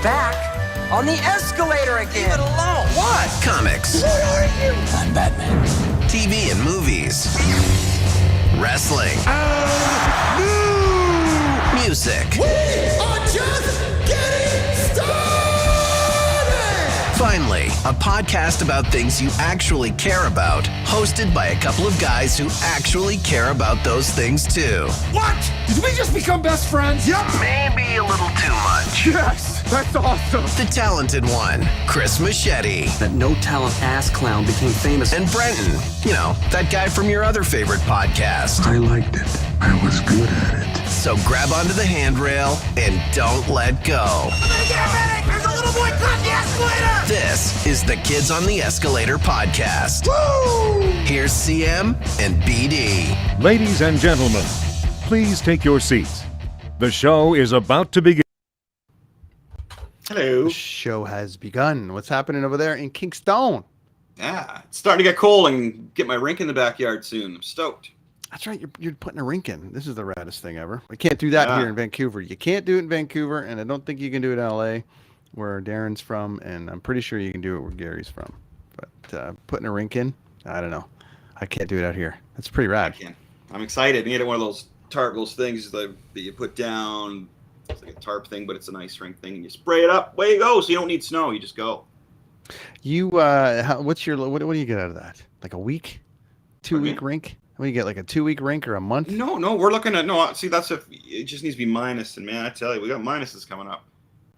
back on the escalator again. Leave it alone. What? Comics. What are you? I'm Batman. TV and movies. Wrestling. Music. We are just getting started! Finally, a podcast about things you actually care about, hosted by a couple of guys who actually care about those things too. What? Did we just become best friends? Yep. Maybe a little too much. Yes, that's awesome. The talented one, Chris Machete. That no-talent ass clown became famous. And Brenton, you know, that guy from your other favorite podcast. I liked it. I was good at it. So grab onto the handrail and don't let go. I'm gonna get a medic! There's a little boy caught the escalator! This is the Kids on the Escalator podcast. Woo! Here's CM and BD. Ladies and gentlemen, please take your seats. The show is about to begin. Hello. The show has begun. What's happening over there in Kingston? Yeah, it's starting to get cold and get my rink in the backyard soon. I'm stoked. That's right. You're putting a rink in. This is the raddest thing ever. We can't do that here in Vancouver. You can't do it in Vancouver, and I don't think you can do it in LA, where Darrin's from, and I'm pretty sure you can do it where Gary's from. But putting a rink in, I don't know. I can't do it out here. That's pretty rad. I can. I'm excited. I get one of those tarp things that you put down. It's like a tarp thing, but it's an ice rink thing, and you spray it up. Way you go. So you don't need snow. You just go. You what do you get out of that? Like a week, 2-week rink? What do you get? Like a 2-week rink or a month? No. We're looking at See, that's if it just needs to be minus. And man, I tell you, we got minuses coming up.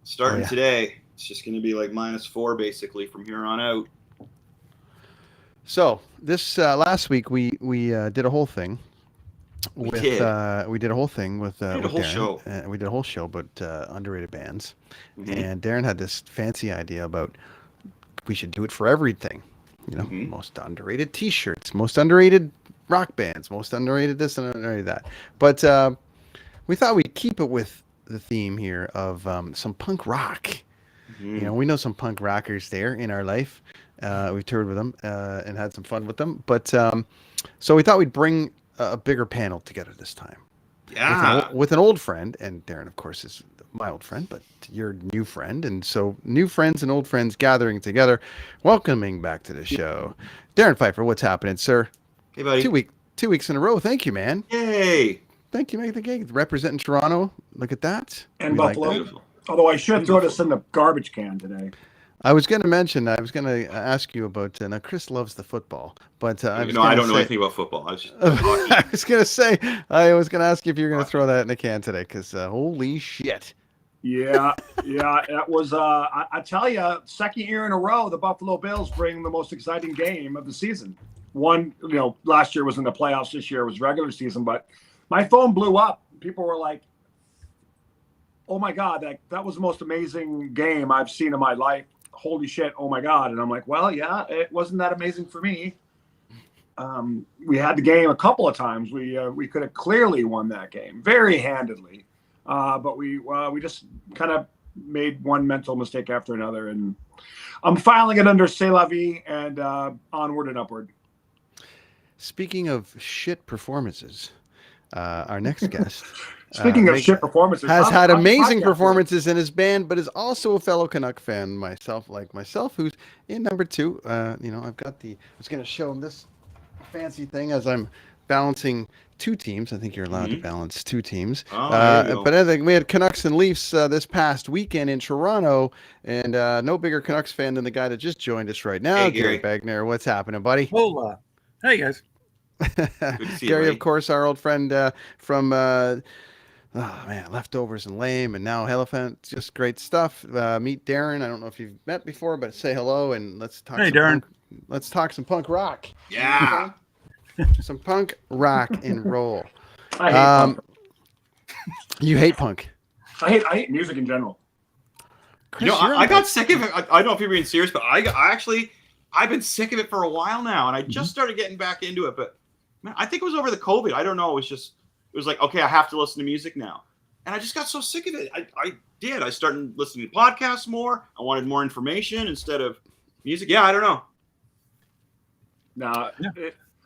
Starting today, it's just going to be like -4 basically from here on out. So this last week we did a whole thing. We did a whole thing with Darrin. We did a whole show about underrated bands, and Darrin had this fancy idea about we should do it for everything. You know, most underrated T-shirts, most underrated rock bands, most underrated this and underrated that. But we thought we'd keep it with the theme here of some punk rock. You know, we know some punk rockers there in our life. We've toured with them and had some fun with them. But so we thought we'd bring a bigger panel together this time. Yeah. With an old friend, and Darrin, of course, is my old friend, but your new friend. And so new friends and old friends gathering together, welcoming back to the show. Darrin Pfeiffer, what's happening, sir? Hey, buddy. 2 weeks in a row. Thank you, man. Yay. Thank you, make the gig. Representing Toronto. Look at that. And Buffalo. Although I should throw this in the garbage can today. I was going to ask you about, now Chris loves the football, but I don't know anything about football. I was going to ask you if you're going to throw that in the can today, because holy shit. Yeah, that was, I tell you, second year in a row, the Buffalo Bills bring the most exciting game of the season. One, last year was in the playoffs, this year was regular season, but my phone blew up. People were like, oh my God, that was the most amazing game I've seen in my life. Holy shit, oh my God. And I'm like, well, yeah, it wasn't that amazing for me. We had the game a couple of times. We could have clearly won that game very handedly. But we just kind of made one mental mistake after another. And I'm filing it under C'est La Vie and onward and upward. Speaking of shit performances, our next guest... Speaking of shit performances, has had amazing performances in his band, but is also a fellow Canuck fan myself, who's in number 2. I've got I was going to show him this fancy thing as I'm balancing 2 teams. I think you're allowed to balance 2 teams. But I think we had Canucks and Leafs this past weekend in Toronto, and no bigger Canucks fan than the guy that just joined us right now, hey, Gary Begner. What's happening, buddy? Hola. Hey, guys. Good to see Gary, you, of course, our old friend from... Leftovers and Lame, and now Hellaphant. Just great stuff. Meet Darrin. I don't know if you've met before, but say hello and let's talk. Hey, Darrin. Let's talk some punk rock. Yeah. Some punk rock and roll. I hate punk. You hate punk. I hate music in general. Chris, I got sick of it. I don't know if you're being serious, but I've been sick of it for a while now, and I just started getting back into it. But man, I think it was over the COVID. I don't know. It was like, okay, I have to listen to music now. And I just got so sick of it. I started listening to podcasts more. I wanted more information instead of music. Yeah, I don't know. No,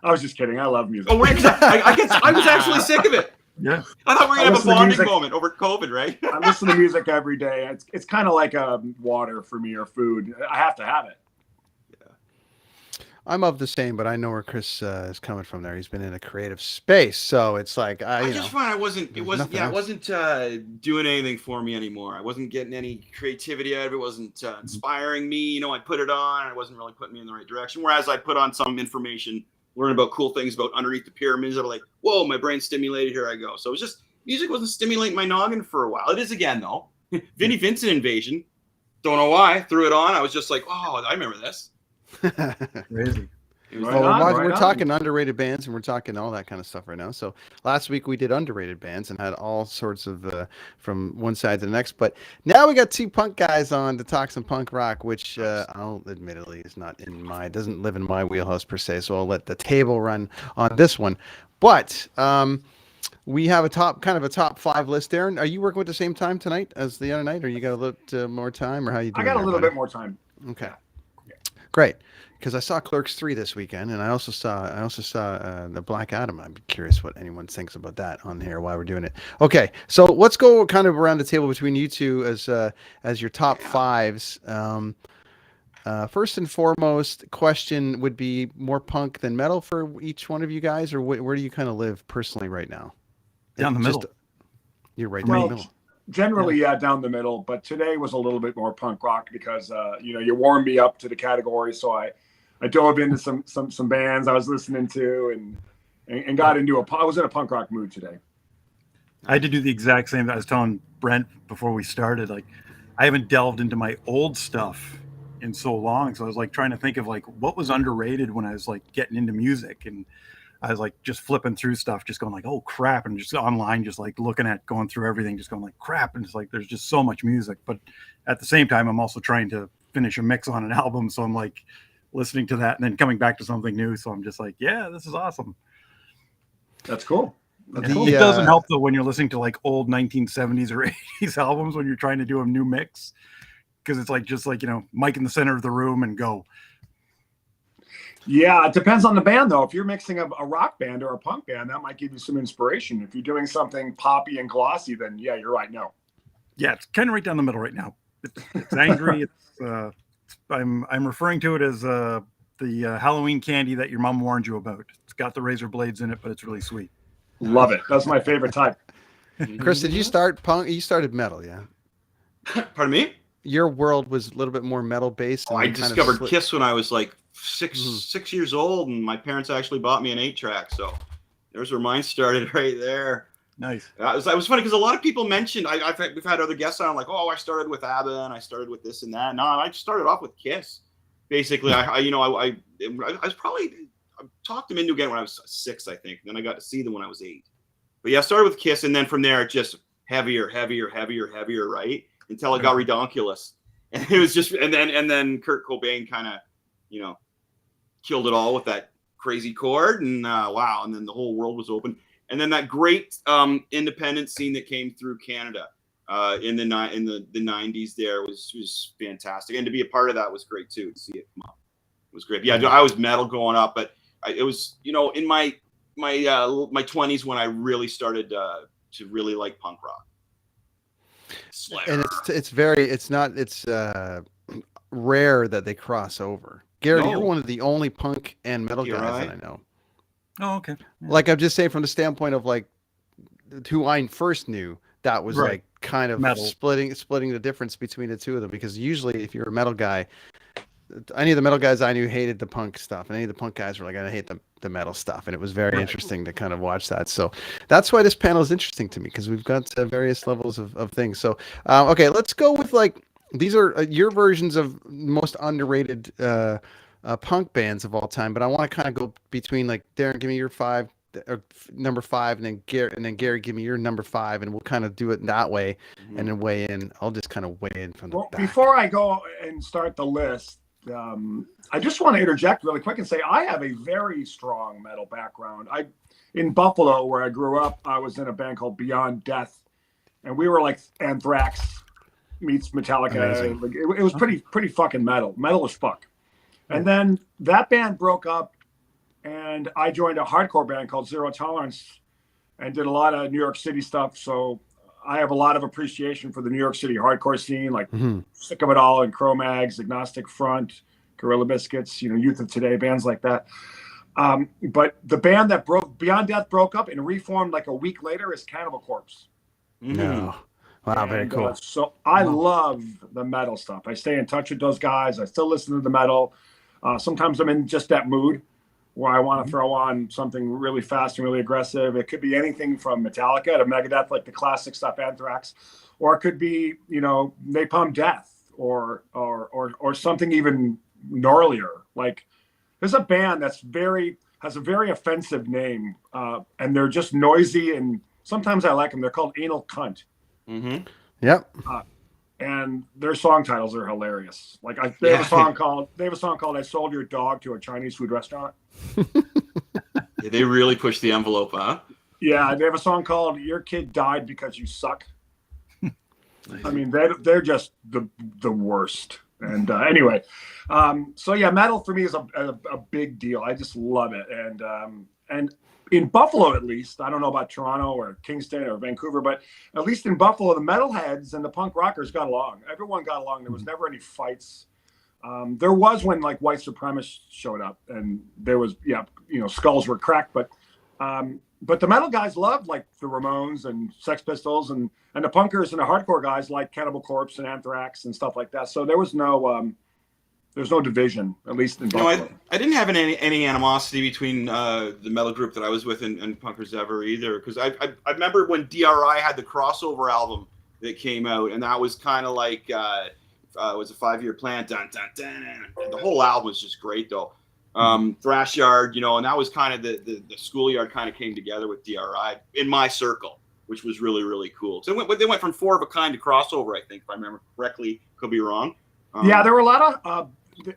I was just kidding. I love music. Oh, wait, I was actually sick of it. Yeah. I thought we were going to have a bonding moment over COVID, right? I listen to music every day. It's kind of like water for me or food. I have to have it. I'm of the same, but I know where Chris is coming from there. He's been in a creative space, so it's like I just find it wasn't doing anything for me anymore. I wasn't getting any creativity out of it. It wasn't inspiring me. I put it on, and it wasn't really putting me in the right direction. Whereas I put on some information, learn about cool things about underneath the pyramids. I'm like, whoa, my brain's stimulated. Here I go. So it was just music wasn't stimulating my noggin for a while. It is again though. Vinnie Vincent Invasion. Don't know why. Threw it on. I was just like, oh, I remember this. Crazy. We're talking underrated bands and we're talking all that kind of stuff right now. So last week we did underrated bands and had all sorts of from one side to the next. But now we got two punk guys on to talk some punk rock, which I'll admittedly is not doesn't live in my wheelhouse per se. So I'll let the table run on this one. But we have a top 5 list. Darrin, are you working with the same time tonight as the other night, or you got a little more time, or how you doing? I got a little bit more time. Okay. Great, because I saw Clerks 3 this weekend, and I also saw the Black Adam. I'm curious what anyone thinks about that on here while we're doing it. Okay, so let's go kind of around the table between you two as your top fives. First and foremost, question would be more punk than metal for each one of you guys, or where do you kind of live personally right now? Down the middle. You're right down the middle. Generally, down the middle, but today was a little bit more punk rock because you warmed me up to the category, so I dove into some bands I was listening to and got into I was in a punk rock mood today. I had to do the exact same. I was telling Brent before we started, like I haven't delved into my old stuff in so long, so I was like trying to think of like what was underrated when I was like getting into music, and I was like just flipping through stuff, just going like, oh crap, and just online, just like going through everything, just going like crap, and it's like there's just so much music. But at the same time, I'm also trying to finish a mix on an album, so I'm like listening to that and then coming back to something new. So I'm just like, yeah, this is awesome. That's cool. It doesn't help though when you're listening to like old 1970s or 80s albums when you're trying to do a new mix, because it's like just like mic in the center of the room and go. Yeah, it depends on the band, though. If you're mixing a rock band or a punk band, that might give you some inspiration. If you're doing something poppy and glossy, then yeah, you're right. No. Yeah, it's kind of right down the middle right now. It's angry. I'm referring to it as the Halloween candy that your mom warned you about. It's got the razor blades in it, but it's really sweet. Love it. That's my favorite type. Chris, did you start punk? You started metal, yeah? Pardon me? Your world was a little bit more metal based. I discovered Kiss when I was like six years old, and my parents actually bought me an 8-track. So there's where mine started right there. Nice. It was funny because a lot of people mentioned we've had other guests on like, oh, I started with ABBA and I started with this and that. No, I started off with Kiss. Basically, I talked them into again when I was 6, I think. Then I got to see them when I was 8. But yeah, I started with Kiss, and then from there, just heavier, right? Until it got redonkulous. And it was just, and then Kurt Cobain kind of, killed it all with that crazy chord, and wow. And then the whole world was open. And then that great independent scene that came through Canada in the 90s there was fantastic. And to be a part of that was great too, to see it come up. It was great. Yeah, I was metal growing up, but it was, in my 20s when I really started to really like punk rock. Slayer. And it's rare that they cross over. Gary, you're one of the only punk and metal guys that I know. Oh, okay. Yeah. Like I'm just saying from the standpoint of like who I first knew, that was like kind of metal. splitting the difference between the two of them, because usually if you're a metal guy, any of the metal guys I knew hated the punk stuff, and any of the punk guys were like, I hate the metal stuff, and it was very interesting to kind of watch that. So that's why this panel is interesting to me, because we've got various levels of things. So okay, let's go with like these are your versions of most underrated punk bands of all time, but I want to kind of go between like Darrin, give me your number 5, and then Gary, give me your number 5, and we'll kind of do it that way, and then weigh in. I'll just kind of weigh in from the back. Before I go and start the list, I just want to interject really quick and say I have a very strong metal background. In Buffalo, where I grew up, I was in a band called Beyond Death, and we were like Anthrax meets Metallica. Like, it was pretty fucking metal as fuck. And then that band broke up, and I joined a hardcore band called Zero Tolerance and did a lot of New York City stuff. So I have a lot of appreciation for the New York City hardcore scene, like Sick of It All and Cro-Mags, Agnostic Front, Gorilla Biscuits, Youth of Today, bands like that. But the band that Beyond Death broke up and reformed like a week later is Cannibal Corpse. No. Wow, very cool. So I love the metal stuff. I stay in touch with those guys. I still listen to the metal. Sometimes I'm in just that mood where I want to throw on something really fast and really aggressive. It could be anything from Metallica to Megadeth, like the classic stuff, Anthrax, or it could be, Napalm Death or something even gnarlier. Like there's a band that's has a very offensive name, and they're just noisy, and sometimes I like them. They're called Anal Cunt. Yep. And their song titles are hilarious. Like they have a song called "I Sold Your Dog to a Chinese Food Restaurant." Yeah, they really push the envelope, huh? Yeah, they have a song called "Your Kid Died Because You Suck." I mean, they're just the worst. And anyway, so yeah, metal for me is a big deal. I just love it. And in Buffalo, at least, I don't know about Toronto or Kingston or Vancouver, but at least in Buffalo, the metalheads and the punk rockers got along. Everyone got along. There was never any fights. There was when like white supremacists showed up, and there was skulls were cracked, but the metal guys loved like the Ramones and Sex Pistols, and the punkers and the hardcore guys like Cannibal Corpse and Anthrax and stuff like that. So there was there's no division, at least in Buffalo. I didn't have any animosity between the metal group that I was with and punkers ever either, because I remember when DRI had the crossover album that came out, and that was kind of like it was a 5-year plan. Dun, dun, dun, and the whole album was just great though. Thrash Yard, and that was kind of the schoolyard kind of came together with DRI in my circle, which was really, really cool. So they went from Four of a Kind to crossover, I think, if I remember correctly. Could be wrong. Yeah, there were a lot of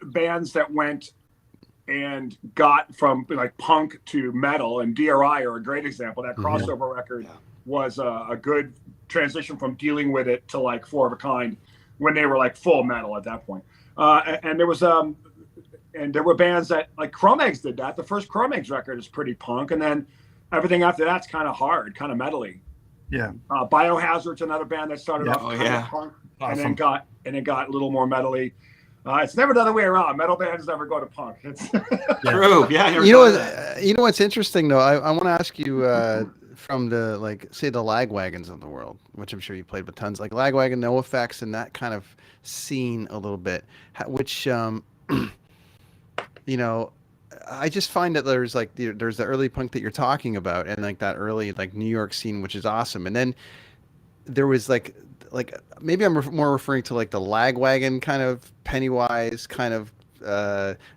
bands that went and got from like punk to metal, and DRI are a great example. That crossover record was a good transition from dealing with it to like Four of a Kind when they were like full metal at that point. And there was and there were bands that like Cro-Mags did that. The first Cro-Mags record is pretty punk, and then everything after that's kind of hard, kind of metally. Yeah. Biohazard's another band that started off kind of punk, awesome. and then got a little more metally. It's never the other way around. Metal bands never go to punk. It's true. Yeah. You know what's interesting though? I want to ask you from the say the Lagwagons of the world, which I'm sure you played with tons, like Lagwagon, No Effects, and that kind of scene a little bit, which I just find that there's the early punk that you're talking about, and like that early like New York scene, which is awesome, and then there was like maybe I'm more referring to like the Lagwagon kind of Pennywise kind of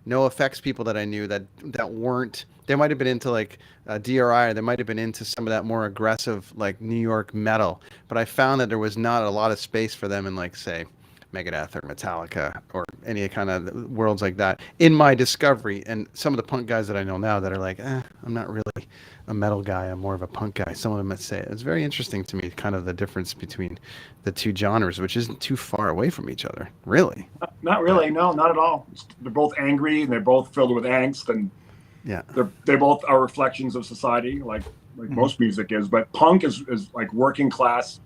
No Effects people that I knew that weren't, they might have been into like DRI, or they might have been into some of that more aggressive like New York metal, but I found that there was not a lot of space for them in like say Megadeth or Metallica or any kind of worlds like that in my discovery. And some of the punk guys that I know now that are like, I'm not really a metal guy, I'm more of a punk guy. Some of them might say it. It's very interesting to me, kind of the difference between the two genres, which isn't too far away from each other, really. Not really, no, not at all. They're both angry and they're both filled with angst, and they both are reflections of society, like most music is. But punk is like working class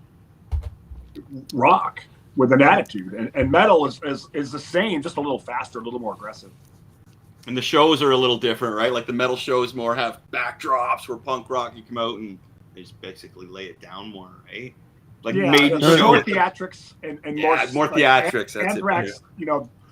rock with an attitude, and metal is the same, just a little faster, a little more aggressive. And the shows are a little different, right? Like the metal shows more have backdrops, where punk rock you come out and they just basically lay it down more, right? Like Maiden show, more theatrics and more theatrics. That's Anthrax,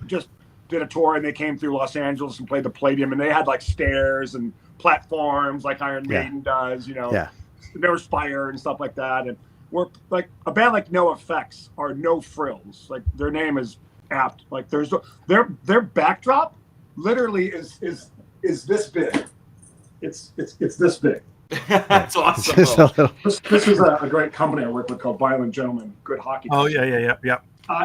just did a tour, and they came through Los Angeles and played the Palladium, and they had like stairs and platforms like Iron Maiden does. There was fire and stuff like that, and we're like a band like No Effects are No Frills. Like their name is apt. Like there's their backdrop literally is this big. It's this big. That's awesome. This is a great company I work with called Violent Gentlemen. Good hockey. Oh yeah.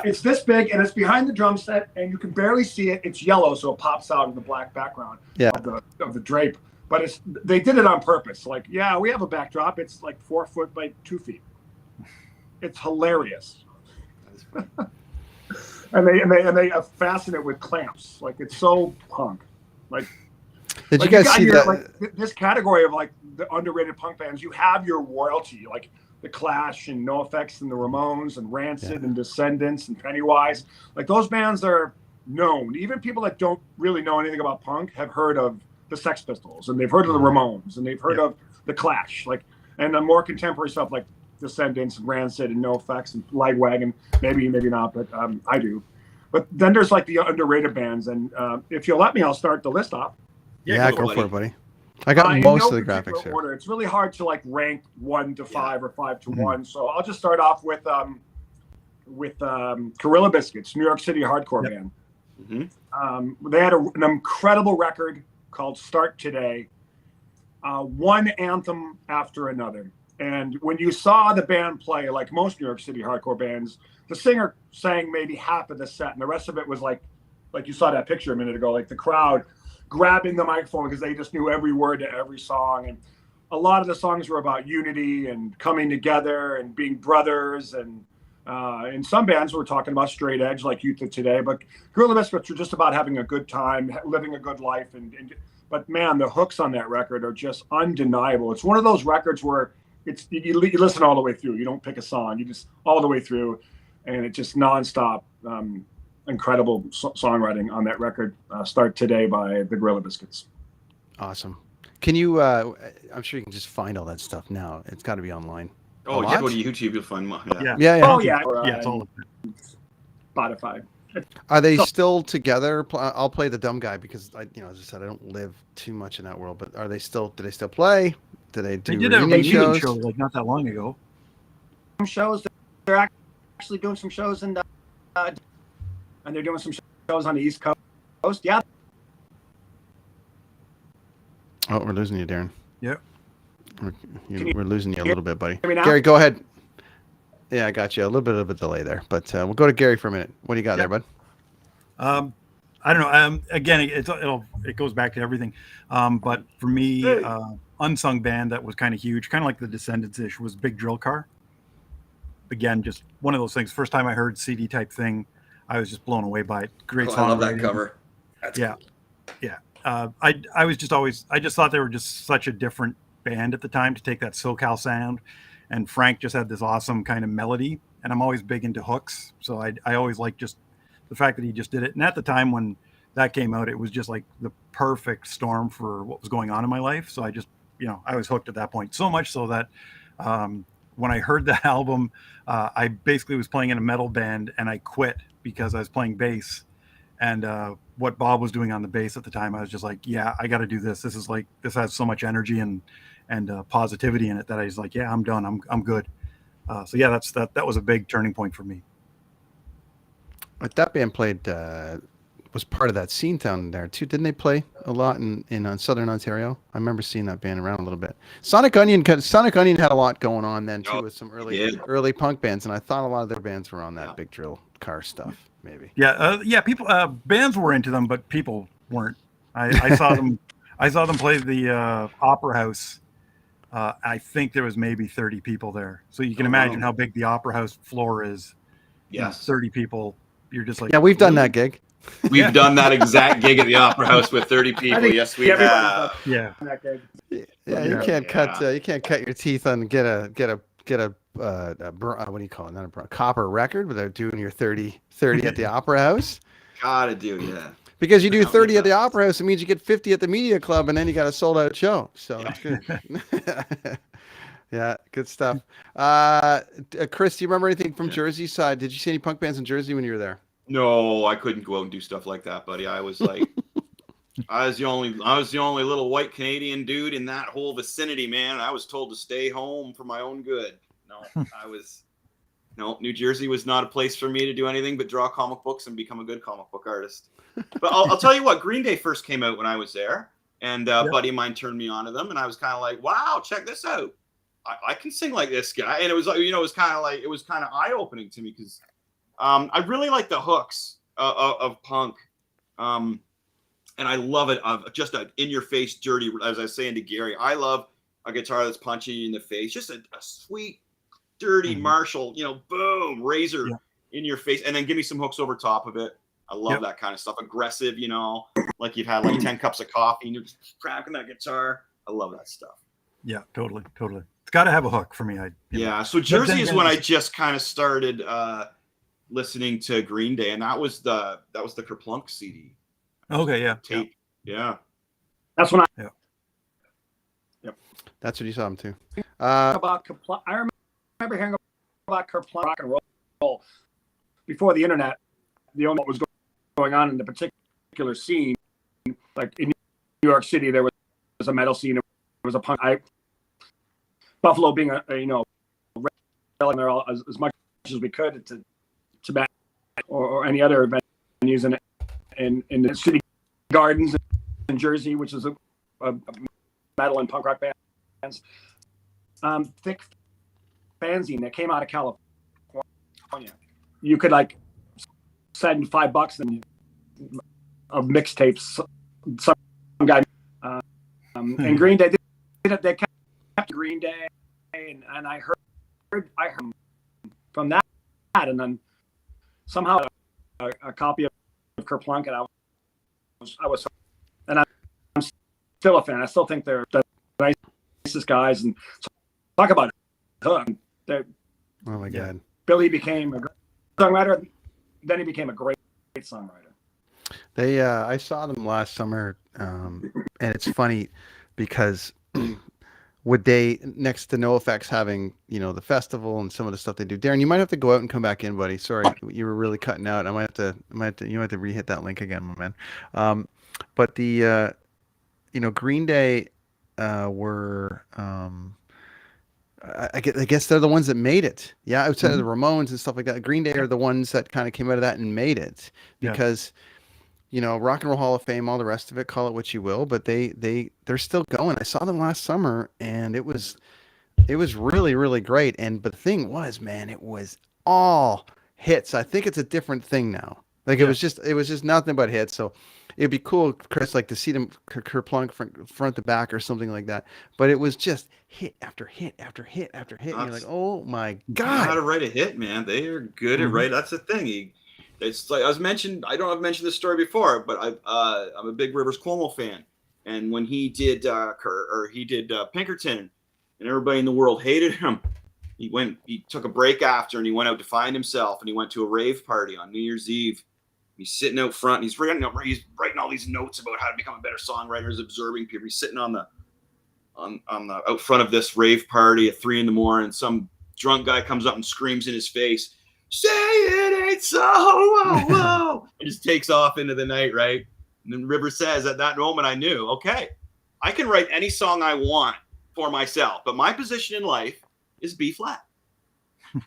It's this big, and it's behind the drum set, and you can barely see it. It's yellow, so it pops out in the black background of the drape. But they did it on purpose. Like, yeah, we have a backdrop. It's like 4 foot by 2 feet. It's hilarious. and they fasten it with clamps. Like, it's so punk. Like, Did you guys see that? Like, this category of like the underrated punk bands, you have your royalty, like the Clash and NoFX and the Ramones and Rancid and Descendants and Pennywise. Like those bands are known. Even people that don't really know anything about punk have heard of the Sex Pistols, and they've heard of the Ramones, and they've heard of the Clash, like, and the more contemporary stuff like Descendants and Rancid and NoFX and Lagwagon. Maybe not, but I do. But then there's like the underrated bands, and if you'll let me, I'll start the list off. Yeah, go for it, buddy. I got most of the graphics here. Order. It's really hard to like rank 1 to 5 or 5 to 1. So I'll just start off with Gorilla Biscuits, New York City hardcore band. They had an incredible record called Start Today. One anthem after another. And when you saw the band play, like most New York City hardcore bands, the singer sang maybe half of the set, and the rest of it was like you saw that picture a minute ago, like the crowd grabbing the microphone because they just knew every word to every song. And a lot of the songs were about unity and coming together and being brothers. And in some bands were talking about straight edge, like Youth of Today. But Gorilla Biscuits were just about having a good time, living a good life. But man, the hooks on that record are just undeniable. It's one of those records where you listen all the way through. You don't pick a song. You just all the way through. And it's just nonstop. Incredible songwriting on that record, Start Today by the Gorilla Biscuits. Awesome. Can you, I'm sure you can just find all that stuff now. It's got to be online. Oh, yeah, go to YouTube, you'll find more. Yeah. Oh, yeah. It's all Spotify. Are they still together? I'll play the dumb guy because, as I said, I don't live too much in that world. But do they still play? Do they do did a reunion shows? show like not that long ago. Some shows, they're actually doing some shows and they're doing some shows on the East Coast. Yeah. Oh, we're losing you, Darrin. Yep. We're losing you a little bit, buddy. Hear me now? Gary, go ahead. Yeah, I got you. A little bit of a delay there, but we'll go to Gary for a minute. What do you got there, bud? I don't know. Again, it goes back to everything. But for me, unsung band that was kind of huge, kind of like the Descendants-ish, was Big Drill Car. Again, just one of those things. First time I heard CD type thing, I was just blown away by it. Great song. I love that cover. That's cool. I was just I just thought they were just such a different band at the time to take that SoCal sound. And Frank just had this awesome kind of melody, and I'm always big into hooks. So I always like just the fact that he just did it. And at the time when that came out, it was just like the perfect storm for what was going on in my life. So I just, I was hooked at that point, so much so that when I heard the album, I basically was playing in a metal band and I quit because I was playing bass. And what Bob was doing on the bass at the time, I was just like, yeah, I got to do this. This has so much energy and positivity in it that I was like, yeah, I'm done. I'm good. So yeah, that was a big turning point for me. But that band played, was part of that scene down there too. Didn't they play a lot in Southern Ontario? I remember seeing that band around a little bit. Sonic Onion had a lot going on then too, with some early punk bands. And I thought a lot of their bands were on that Big Drill Car stuff, maybe. Yeah. People, bands were into them, but people weren't. I saw them. I saw them play the Opera House. I think there was maybe 30 people there. So you can imagine how big the Opera House floor is. Yes. 30 people. You're just like, yeah, we've done that gig. We've done that exact gig at the Opera House with 30 people. Yes, we have. Yeah. You can't cut your teeth on get a what do you call it? Not a copper record without doing your 30 at the Opera House. Gotta do, yeah. Because you do 30 at the Opera House, it means you get 50 at the Media Club, and then you got a sold out show. So it's good. Yeah, good stuff. Chris, do you remember anything from Jersey side? Did you see any punk bands in Jersey when you were there? No, I couldn't go out and do stuff like that, buddy. I was like, I was the only little white Canadian dude in that whole vicinity, man. I was told to stay home for my own good. No, New Jersey was not a place for me to do anything but draw comic books and become a good comic book artist. But I'll tell you what, Green Day first came out when I was there, and a buddy of mine turned me on to them, and I was kind of like, wow, check this out. I can sing like this guy. And it was like, it was kind of eye-opening to me because I really like the hooks of punk. And I love it. Just an in-your-face, dirty, as I was saying to Gary, I love a guitar that's punching you in the face. Just a sweet, dirty Marshall, boom, razor in your face. And then give me some hooks over top of it. I love that kind of stuff. Aggressive, like you've had like 10 cups of coffee and you're just cracking that guitar. I love that stuff. Yeah, totally. It's got to have a hook for me. So Jersey is when I just kind of started listening to Green Day, and that was the Kerplunk CD. Okay, yeah. Tape. Yeah. That's when Yeah. Yep. That's what you saw him too. About Kerplunk. I remember hearing about Kerplunk rock and roll before the internet. The only what was going on in the particular scene, like in New York City, there was a metal scene. There was a punk. Buffalo being a there all as much as we could to back or any other venues in the city gardens in Jersey, which is a metal and punk rock bands. Thick fanzine that came out of California. You could like send $5 and of mixtapes. Some guy and Green Day. They kept Green Day, and I heard from that, and then somehow a copy of Kerplunk, and I was, and I'm still a fan. I still think they're the nicest guys, and talk about hook. Oh my God! Billy became a great songwriter. Then he became a great songwriter. I saw them last summer, and it's funny because. Would they, next to NoFX having, the festival and some of the stuff they do? Darrin, you might have to go out and come back in, buddy. Sorry, you were really cutting out. You might have to re-hit that link again, my man. But the, Green Day were, I guess they're the ones that made it. Yeah, outside of the Ramones and stuff like that. Green Day are the ones that kind of came out of that and made it because. Rock and Roll Hall of Fame, all the rest of it, call it what you will, but they're still going. I saw them last summer and it was really, really great. But the thing was, man, it was all hits. I think it's a different thing now. Like it was just nothing but hits. So it'd be cool, Chris, like to see them Kerplunk front to back or something like that. But it was just hit after hit after hit after hit. And you're like, oh my God. You know how to write a hit, man. They are good at writing. That's the thing. It's like I don't have mentioned this story before, but I'm a big Rivers Cuomo fan. And when he did Pinkerton, and everybody in the world hated him, he took a break after, and he went out to find himself, and he went to a rave party on New Year's Eve. He's sitting out front, and he's writing all these notes about how to become a better songwriter. He's observing people. He's sitting on the out front of this rave party at 3 a.m, and some drunk guy comes up and screams in his face, "Say it ain't so, whoa, whoa," and just takes off into the night, right? And then River says, at that moment, I knew, okay, I can write any song I want for myself, but my position in life is B flat.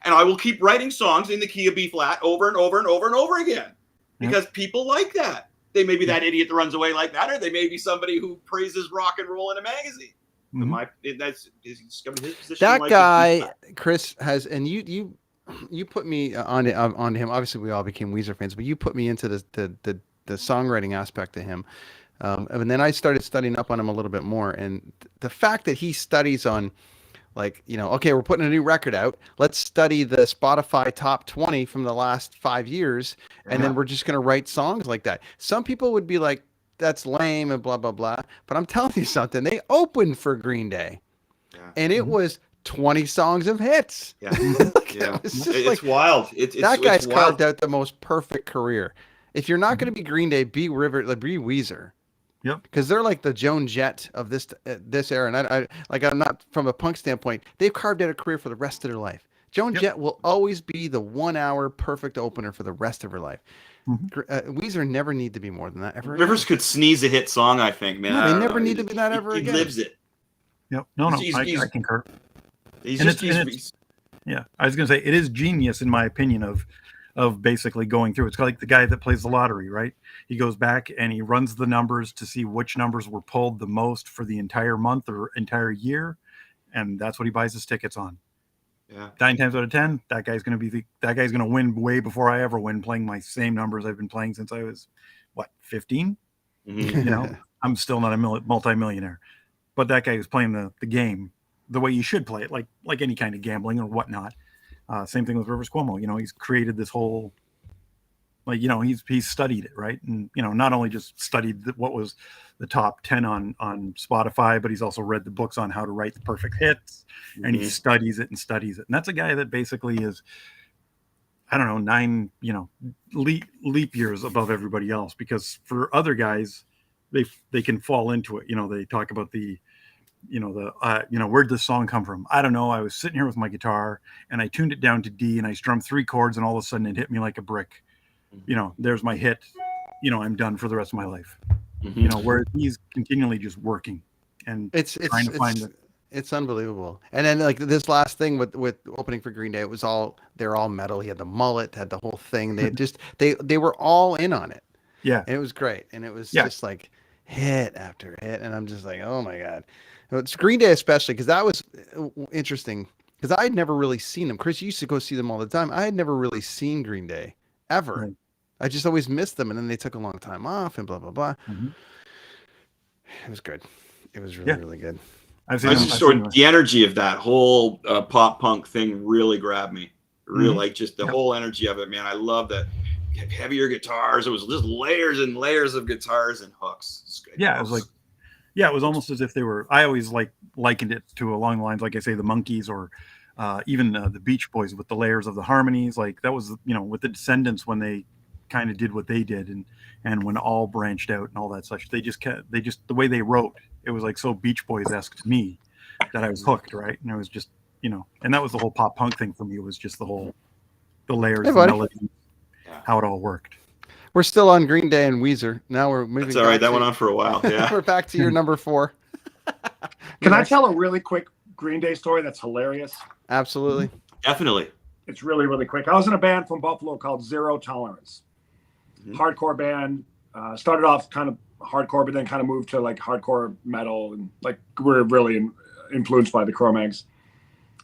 And I will keep writing songs in the key of B flat over and over and over and over again because people like that. They may be that idiot that runs away like that, or they may be somebody who praises rock and roll in a magazine. He's discovered his position. That guy, Chris, has, and you put me on him. Obviously, we all became Weezer fans, but you put me into the songwriting aspect of him. And then I started studying up on him a little bit more. And the fact that he studies on, like, okay, we're putting a new record out. Let's study the Spotify top 20 from the last 5 years. And then we're just going to write songs like that. Some people would be like, that's lame and blah, blah, blah. But I'm telling you something. They opened for Green Day. Yeah. And it was 20 songs of hits. Yeah. It's wild. That guy's carved out the most perfect career. If you're not going to be Green Day, be Weezer. Yep. Because they're like the Joan Jett of this era. And I'm not from a punk standpoint. They've carved out a career for the rest of their life. Joan Jett will always be the 1 hour perfect opener for the rest of her life. Weezer never need to be more than that ever. Rivers could sneeze a hit song, I think, man. No, they never need to be that ever again. He lives it. Yep. No, I concur. I was going to say, it is genius, in my opinion, of basically going through. It's like the guy that plays the lottery, right? He goes back and he runs the numbers to see which numbers were pulled the most for the entire month or entire year, and that's what he buys his tickets on. Yeah. 9 times out of 10, that guy's going to win way before I ever win, playing my same numbers I've been playing since I was 15. I'm still not a multi-millionaire, but that guy was playing the game the way you should play it, like any kind of gambling or whatnot. Same thing with Rivers Cuomo. He's created this whole Like, he's studied it, right? And, not only just studied what was the top 10 on Spotify, but he's also read the books on how to write the perfect hits, and he studies it. And that's a guy that basically is, I don't know, 9, leap years above everybody else, because for other guys, they can fall into it. They talk about where'd this song come from? I don't know. I was sitting here with my guitar and I tuned it down to D and I strummed 3 chords and all of a sudden it hit me like a brick. There's my hit. I'm done for the rest of my life. Where he's continually just working and trying to find it. It's unbelievable. And then like this last thing with opening for Green Day, it was they're all metal. He had the mullet, had the whole thing. They just they were all in on it. Yeah. And it was great. And it was just like hit after hit. And I'm just like, oh my God. It's Green Day especially, because that was interesting, because I had never really seen them. Chris used to go see them all the time. I had never really seen Green Day ever. Right. I just always missed them, and then they took a long time off and blah blah blah. Mm-hmm. It was good. It was really good. The energy of that whole pop punk thing really grabbed me. Really, like just the whole energy of it, man. I love that heavier guitars. It was just layers and layers of guitars and hooks. It's good. Yeah, it was like. Yeah, it was almost as if they were. I always likened it to along the lines, like I say, the Monkees or even the Beach Boys with the layers of the harmonies. Like that was, with the Descendants when they kind of did what they did, and when all branched out and all that such. They just the way they wrote, it was like so Beach Boys-esque to me that I was hooked, right? And it was just, and that was the whole pop punk thing for me. It was just the layers, the melody, how it all worked. We're still on Green Day and Weezer. Now we're moving. That's all right. That went on for a while. Yeah. We're back to your number 4. Can I tell a really quick Green Day story that's hilarious? Absolutely. Definitely. It's really, really quick. I was in a band from Buffalo called Zero Tolerance. Hardcore band. Started off kind of hardcore, but then kind of moved to like hardcore metal, and like we're really influenced by the Cro-Mags.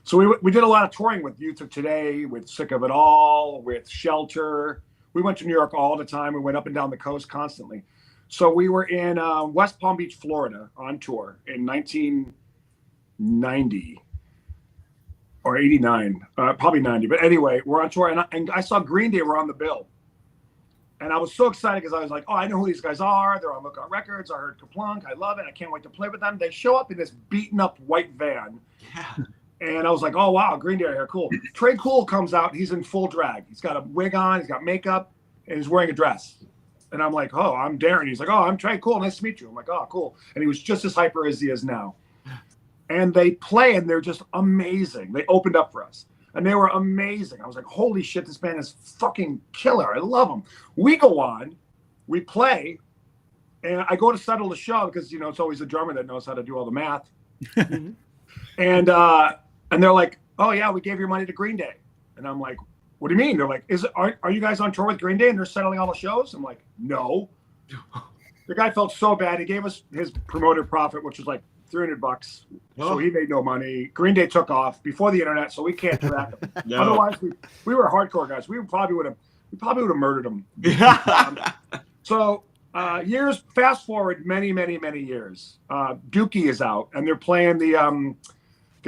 So we did a lot of touring with Youth of Today, with Sick of It All, with Shelter. We went to New York all the time. We went up and down the coast constantly. So we were in West Palm Beach, Florida on tour in 1990 or 89, probably 90. But anyway, we're on tour, and I saw Green Day were on the bill. And I was so excited because I was like, oh, I know who these guys are. They're on Lookout Records. I heard Kaplunk. I love it. I can't wait to play with them. They show up in this beaten up white van. Yeah. And I was like, oh, wow, Green Day are here. Cool. Trey Cool comes out. He's in full drag. He's got a wig on. He's got makeup. And he's wearing a dress. And I'm like, oh, I'm Darrin. He's like, oh, I'm Trey Cool. Nice to meet you. I'm like, oh, cool. And he was just as hyper as he is now. And they play, and they're just amazing. They opened up for us. And they were amazing. I was like, holy shit, this band is fucking killer. I love them. We go on. We play. And I go to settle the show because, it's always the drummer that knows how to do all the math. And they're like, oh, yeah, we gave your money to Green Day. And I'm like, what do you mean? They're like, are you guys on tour with Green Day and they're settling all the shows? I'm like, no. The guy felt so bad. He gave us his promoter profit, which was like $300. So he made no money. Green Day took off before the internet, so we can't track them. No. Otherwise, we were hardcore guys. We probably would have murdered them. So years, fast forward many, many, many years. Dookie is out, and they're playing the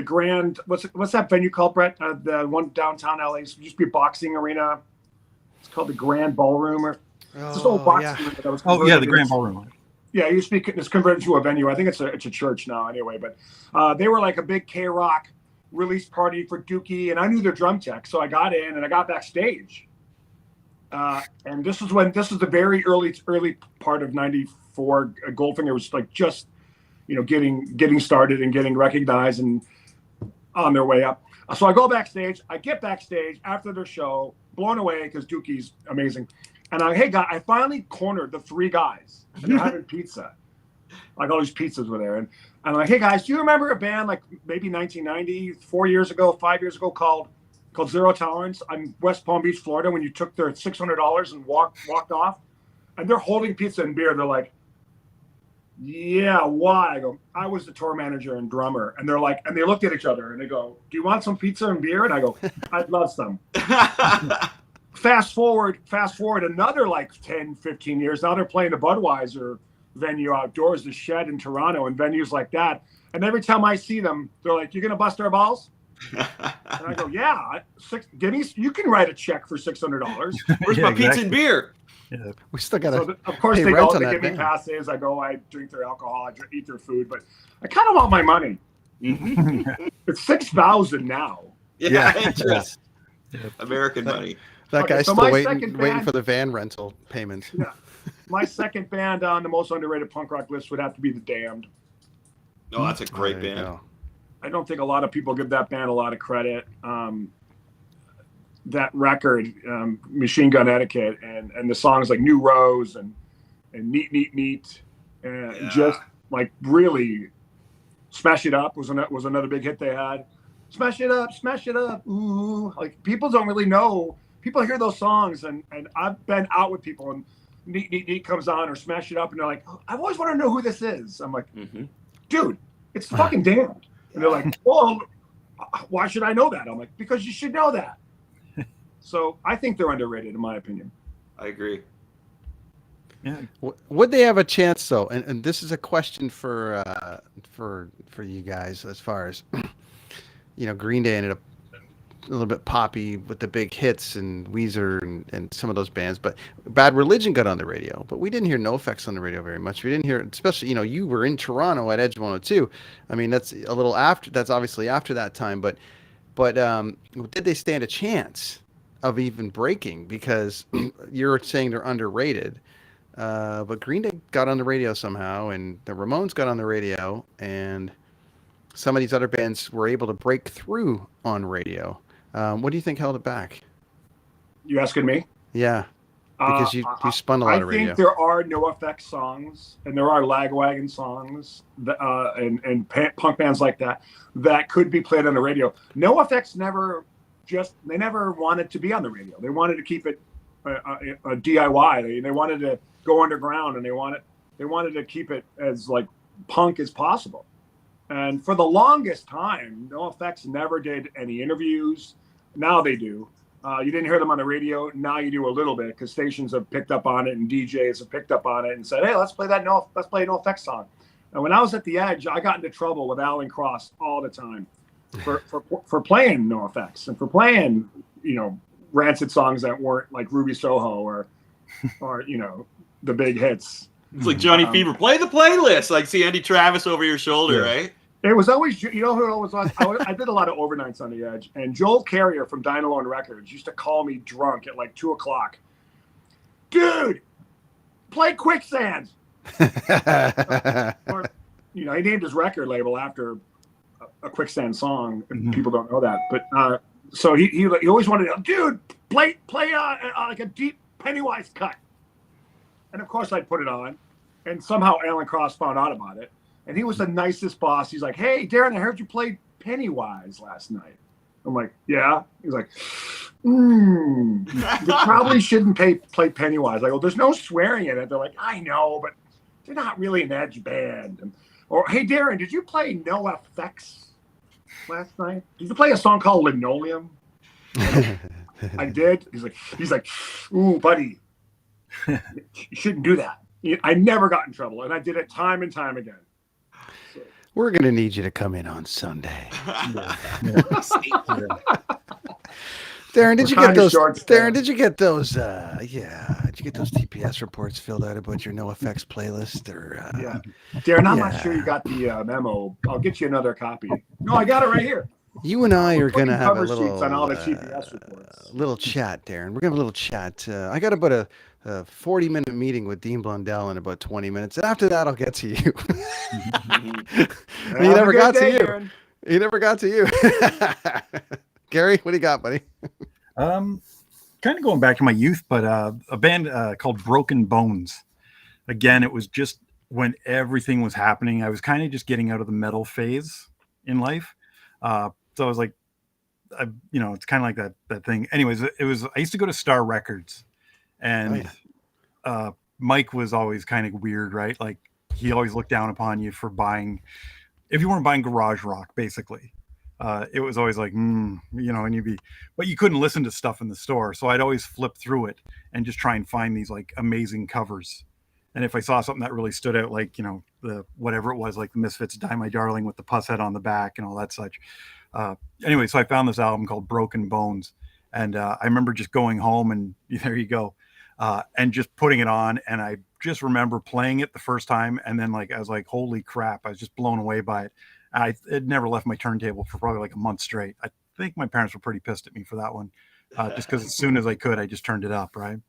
Grand, what's that venue called, Brett? The one downtown LA. It used to be a boxing arena. It's called the Grand Ballroom, or this old boxing arena that was the Grand Ballroom. Yeah, it used to be, it's converted to a venue. I think it's a church now anyway. But they were like a big K-Rock release party for Dookie, and I knew their drum tech, so I got in and I got backstage. And this is the very early part of '94. Goldfinger was like just, getting started and getting recognized and on their way up. So I go backstage. I get backstage after their show, blown away because Dookie's amazing. And hey, guy, I finally cornered the 3 guys, and they're having pizza. Like all these pizzas were there, and I'm like, hey guys, do you remember a band like maybe 1990, 5 years ago, called Zero Tolerance on West Palm Beach, Florida, when you took their $600 and walked off? And they're holding pizza and beer. They're like, yeah, why? I go, I was the tour manager and drummer. And they're like, and they looked at each other and they go, do you want some pizza and beer? And I go, I'd love some. Fast forward another like 10, 15 years. Now they're playing the Budweiser venue outdoors, the Shed in Toronto, and venues like that. And every time I see them, they're like, you're going to bust our balls? And I go, yeah, you can write a check for $600. Where's my pizza and beer? Yeah. We still got to. Of course, they don't. They give me passes. I go, I drink their alcohol, eat their food, but I kind of want my money. It's $6,000 now. Yeah, interest. American money. That guy's still waiting for the van rental payments. Yeah. My second band on the most underrated punk rock list would have to be The Damned. Oh, that's a great band. I don't think a lot of people give that band a lot of credit. That record, Machine Gun Etiquette, and the songs like New Rose and Neat Neat Neat, and just like really Smash It Up was another big hit they had. Smash it up, ooh. Like people don't really know. People hear those songs, and I've been out with people, and Neat Neat Neat comes on or Smash It Up, and they're like, oh, I've always wanted to know who this is. I'm like, dude, it's fucking Damned. And they're like, well, why should I know that? I'm like, because you should know that. So I think they're underrated, in my opinion. I agree. Yeah. Would they have a chance though? And this is a question for you guys, as far as Green Day ended up a little bit poppy with the big hits, and Weezer and some of those bands, but Bad Religion got on the radio, but we didn't hear NoFX on the radio very much. We didn't hear, especially you were in Toronto at Edge 102. I mean, that's a little after. That's obviously after that time, but did they stand a chance of even breaking? Because you're saying they're underrated, but Green Day got on the radio somehow, and the Ramones got on the radio, and some of these other bands were able to break through on radio. What do you think held it back? You asking me? Yeah, because you spun a lot of radio. I think there are NoFX songs, and there are Lagwagon songs, and punk bands like that could be played on the radio. NoFX never wanted to be on the radio. They wanted to keep it a DIY. They wanted to go underground, and they wanted to keep it as like punk as possible. And for the longest time, NoFX never did any interviews. Now they do. You didn't hear them on the radio. Now you do a little bit, because stations have picked up on it, and DJs have picked up on it and said, "Hey, let's play an NoFX song." And when I was at the Edge, I got into trouble with Alan Cross all the time for playing NoFX and for playing rancid songs that weren't like Ruby Soho or the big hits. It's like Johnny Fever. Play the playlist. Like see Andy Travis over your shoulder, right? It was always, who it always was? I did a lot of overnights on the Edge, and Joel Carrier from Dynalone Records used to call me drunk at like 2:00. Dude, play Quicksand. Or, he named his record label after a Quicksand song. People don't know that, but so he always wanted to, dude, play like a deep Pennywise cut. And of course I'd put it on, and somehow Alan Cross found out about it. And he was the nicest boss. He's like, "Hey, Darrin, I heard you played Pennywise last night." I'm like, "Yeah." He's like, you probably shouldn't play Pennywise. I go, "There's no swearing in it." They're like, "I know, but they're not really an Edge band." Or, "Hey, Darrin, did you play NoFX last night? Did you play a song called Linoleum?" I did. He's like, "Ooh, buddy, you shouldn't do that." I never got in trouble, and I did it time and time again. We're going to need you to come in on Sunday. Darrin, did you get those? Darrin, did you get those? Did you get those TPS reports filled out about your NoFX playlist? Or Darrin, I'm not sure you got the memo. I'll get you another copy. No, I got it right here. You and I are going to have a little on all the TPS reports. Little chat, Darrin. We're going to have a little chat. I got about a 40-minute meeting with Dean Blundell in about 20 minutes. And after that, I'll get to you. He never got to you. Darrin. He never got to you. Gary, what do you got, buddy? Kind of going back to my youth, but a band called Broken Bones. Again, it was just when everything was happening. I was kind of just getting out of the metal phase in life. So I was like, it's kind of like that thing. Anyways, I used to go to Star Records, and Mike was always kind of weird, right? Like he always looked down upon you for buying, if you weren't buying garage rock, basically. It was always like, and but you couldn't listen to stuff in the store. So I'd always flip through it and just try and find these like amazing covers. And if I saw something that really stood out, like, the whatever it was, like the Misfits Die My Darling with the pus head on the back and all that such, Anyway, so I found this album called Broken Bones, and I remember just going home and there you go, and just putting it on, and I just remember playing it the first time, and then like I was like, holy crap, I was just blown away by it. It never left my turntable for probably like a month straight. I think my parents were pretty pissed at me for that one, just because as soon as I could, I just turned it up, right?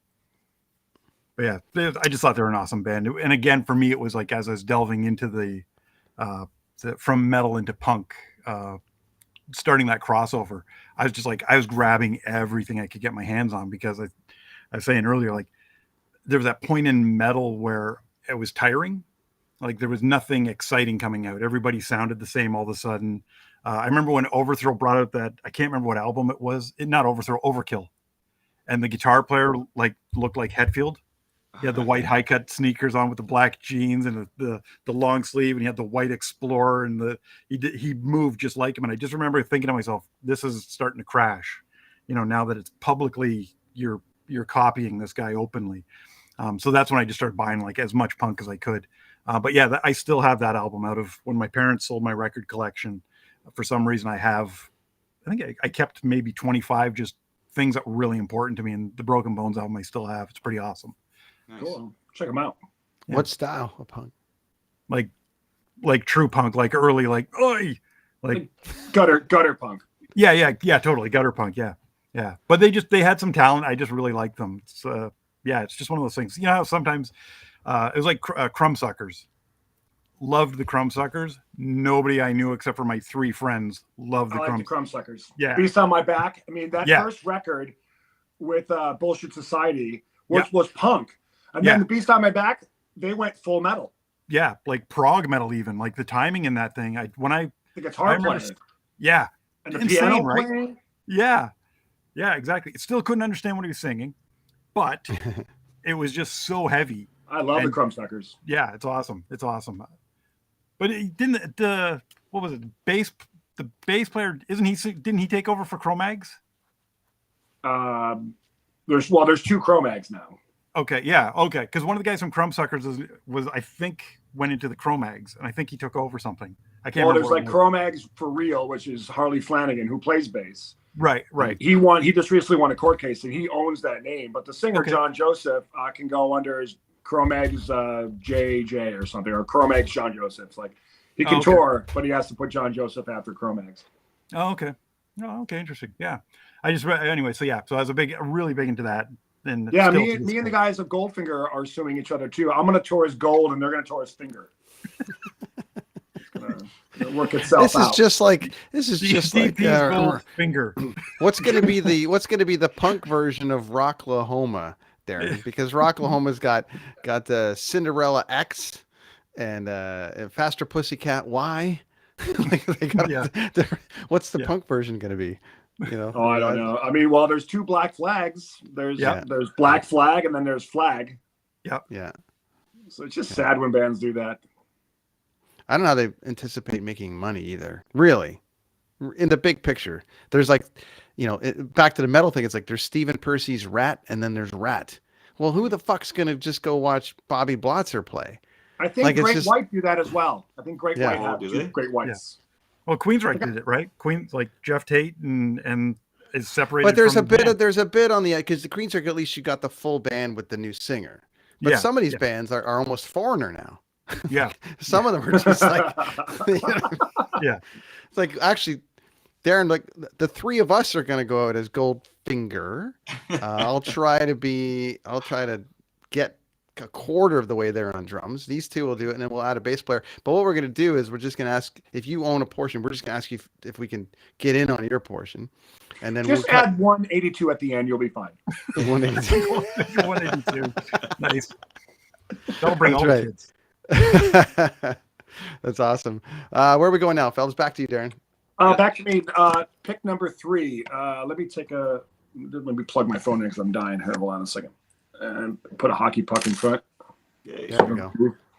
But yeah, I just thought they were an awesome band. And again, for me, it was like as I was delving into the from metal into punk, starting that crossover, I was just like, I was grabbing everything I could get my hands on, because I was saying earlier, like there was that point in metal where it was tiring. Like there was nothing exciting coming out. Everybody sounded the same all of a sudden. I remember when Overthrow brought out that, I can't remember what album it was. Not Overthrow, Overkill. And the guitar player like looked like Hetfield. He had the white high cut sneakers on with the black jeans and the long sleeve, and he had the white Explorer, and he moved just like him. And I just remember thinking to myself, this is starting to crash, now that it's publicly you're copying this guy openly. So that's when I just started buying like as much punk as I could. But yeah, I still have that album out of when my parents sold my record collection. For some reason, I think I kept maybe 25 just things that were really important to me, and the Broken Bones album I still have. It's pretty awesome. Nice. Cool. Check them out. Yeah. What style of punk? Like true punk, like early, like oi, like gutter punk. Yeah, totally gutter punk. Yeah. But they had some talent. I just really liked them. It's it's just one of those things. Sometimes it was like Crumbsuckers. Loved the Crumbsuckers. Nobody I knew except for my 3 friends loved the Crumbsuckers. Yeah. Beast on My Back. I mean, that first record with Bullshit Society was punk. And then the Beast on My Back, they went full metal. Yeah, like prog metal even. Like the timing in that thing. The guitar player. Yeah. And the piano playing. Yeah. Yeah, exactly. Still couldn't understand what he was singing, but it was just so heavy. I love the Crumbsuckers. Yeah, it's awesome. It's awesome. But it didn't the bass player, didn't he take over for Cro-Mags? There's 2 Cro-Mags now. Okay, yeah, okay. Because one of the guys from Crumbsuckers was I think went into the Cro-Mags, and I think he took over something. I can't remember. There's like Cro-Mags for real, which is Harley Flanagan, who plays bass. Right. He just recently won a court case, and he owns that name. But the singer John Joseph can go under his Cro-Mags JJ or something, or Cro-Mags John Joseph. Like he can tour, but he has to put John Joseph after Cro-Mags. Oh, okay. Oh, okay, interesting. Yeah, I just anyway. So yeah, so I was really big into that. And yeah, me and the guys of Goldfinger are suing each other too. I'm going to tour his gold, and they're going to tour his finger. It'll work itself out. This is just like finger. What's going to be the punk version of Rocklahoma, Darrin? Because Rocklahoma's got the Cinderella X and Faster Pussycat Y. What's the punk version going to be? Oh, I don't know. I mean, well, there's 2 Black Flags. There's Black Flag, and then there's Flag. Yep. Yeah. So it's just sad when bands do that. I don't know how they anticipate making money either. Really, in the big picture, there's like, back to the metal thing. It's like there's Stephen Percy's Rat, and then there's Rat. Well, who the fuck's gonna just go watch Bobby Blotzer play? I think Great White do that as well. I think Great White have 2 Great Whites. Yeah. Well, Queensryche did it, right? Queens, like Jeff Tate and is separated. But there's a bit on the, because the Queensryche, at least you got the full band with the new singer. But some of these bands are almost Foreigner now. Yeah. Some of them are just like, yeah. It's like, actually, Darrin, like the 3 of us are going to go out as Goldfinger. I'll try to get a quarter of the way there on drums. These 2 will do it, and then we'll add a bass player. But what we're going to do is we're just going to ask, if you own a portion, we're just going to ask you if we can get in on your portion. And then just add 182 at the end. You'll be fine. 182. 182. Nice. Don't bring all the kids. That's awesome. Where are we going now, fellas? Back to you, Darrin. Back to me. Pick number 3. Let me plug my phone in because I'm dying. Hold on a second. And put a hockey puck in front. There we go.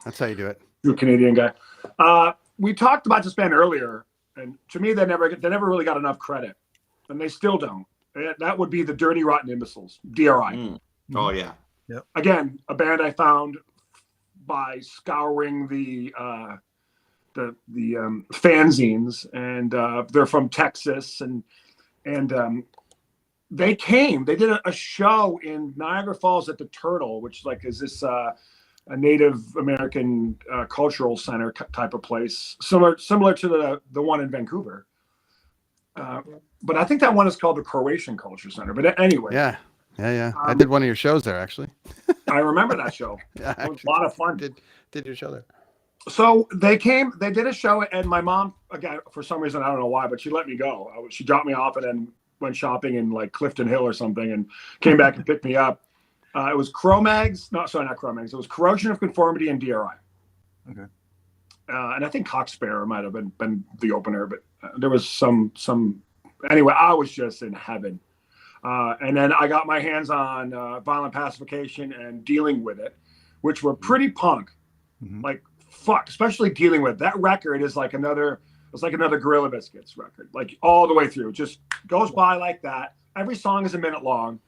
That's how you do it. You're a Canadian guy. We talked about this band earlier, and to me, they never really got enough credit, and they still don't. That would be the Dirty Rotten Imbeciles, DRI. Oh yeah. Yep. Again, a band I found by scouring the fanzines, and they're from Texas, and they did a show in Niagara Falls at the Turtle, which is this a Native American cultural center type of place, similar to the one in Vancouver. But I think that one is called the Croatian Culture Center. But anyway. Yeah. I did one of your shows there, actually. I remember that show. Yeah, it was a lot of fun. Did your show there. So they did a show, and my mom, again, for some reason, I don't know why, but she let me go. She dropped me off and then went shopping in Clifton Hill or something and came back and picked me up. It was Cro-Mags. No, sorry, not Cro-Mags. It was Corrosion of Conformity and DRI. Okay. And I think Cocksparrow might have been the opener, but there was some. Anyway, I was just in heaven. And then I got my hands on Violent Pacification and Dealing With It, which were pretty punk. Mm-hmm. Fuck, especially Dealing With It. That record is like another Gorilla Biscuits record, all the way through. It just goes by like that. Every song is a minute long.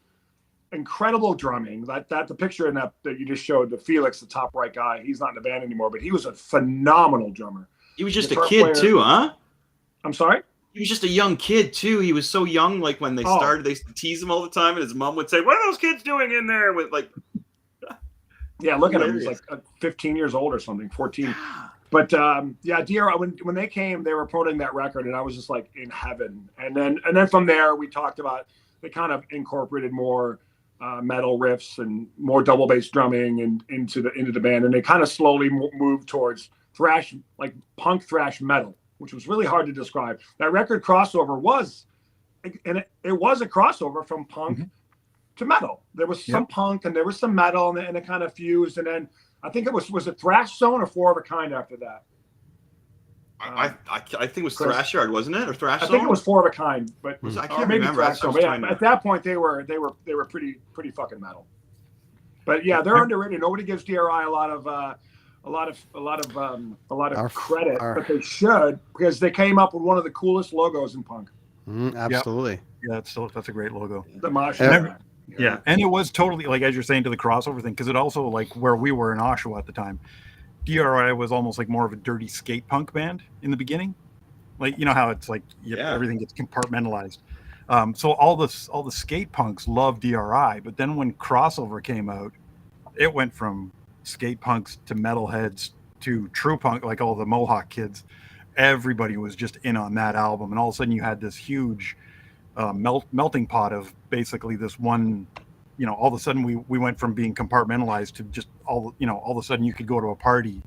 Incredible drumming. The picture in that you just showed, the Felix, the top right guy, he's not in the band anymore, but he was a phenomenal drummer. He was just a kid too, huh? I'm sorry? He was just a young kid too. He was so young, when they started, they used to tease him all the time, and his mom would say, "What are those kids doing in there?" With yeah, look at him. He's 15 years old or something, 14. But DRI, when they came, they were promoting that record, and I was just in heaven. And then from there, we talked about, they kind of incorporated more metal riffs and more double bass drumming and into the band, and they kind of slowly moved towards thrash, punk thrash metal, which was really hard to describe. That record Crossover was, and it was a crossover from punk to metal. There was some punk and there was some metal, and it kind of fused. And then I think it was it Thrash Zone or Four of a Kind after that? I think it was Thrash Yard, wasn't it, or Thrash Zone? I think it was Four of a Kind, but I can't remember. At that point, they were pretty fucking metal. But yeah, they're underrated. Nobody gives DRI a lot of credit, but they should, because they came up with one of the coolest logos in punk. Absolutely. Yeah, that's a great logo. The Mosh. Yeah, and it was totally, as you're saying, to the crossover thing, because it also, where we were in Oshawa at the time, DRI was almost more of a dirty skate punk band in the beginning. You know how it's everything gets compartmentalized. So all the skate punks love DRI, but then when Crossover came out, it went from skate punks to metalheads to true punk, all the Mohawk kids. Everybody was just in on that album, and all of a sudden you had this huge melting pot of basically this one. All of a sudden we went from being compartmentalized to just all of a sudden you could go to a party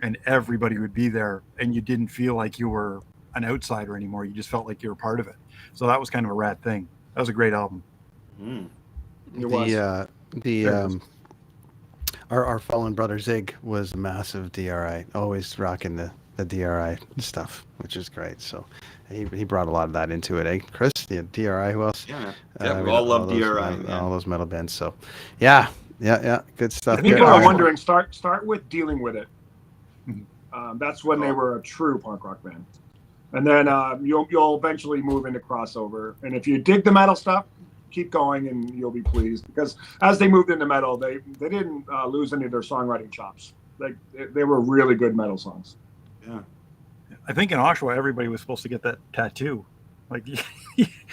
and everybody would be there, and you didn't feel like you were an outsider anymore. You just felt like you were part of it. So that was kind of a rad thing. That was a great album. Our fallen brother Zig was a massive DRI, always rocking the DRI stuff, which is great. So he brought a lot of that into it, eh, Chris? Yeah, DRI, who else? Yeah, we all love DRI. All those metal bands. So, yeah, good stuff. People are wondering, start with Dealing With It. That's when they were a true punk rock band. And then you'll eventually move into Crossover. And if you dig the metal stuff, keep going and you'll be pleased, because as they moved into metal, they didn't lose any of their songwriting chops. They were really good metal songs. Yeah, I think in Oshawa everybody was supposed to get that tattoo.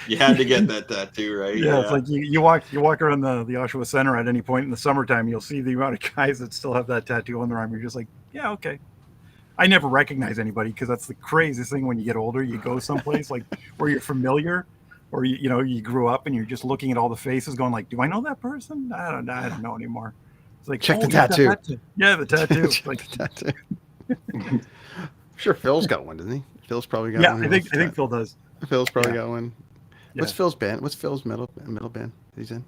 You had to get that tattoo, right? Yeah, it's you walk around the Oshawa Center at any point in the summertime, you'll see the amount of guys that still have that tattoo on their arm. You're just yeah, okay. I never recognize anybody, because that's the craziest thing when you get older. You go someplace where you're familiar, or you grew up and you're just looking at all the faces going do I know that person? I don't know anymore. It's check the tattoo. Yeah, the tattoo. The tattoo. Sure, Phil's got one, doesn't he? Phil's probably got one. Yeah, I think Phil does. Phil's probably got one. What's Phil's band? What's Phil's metal band he's in?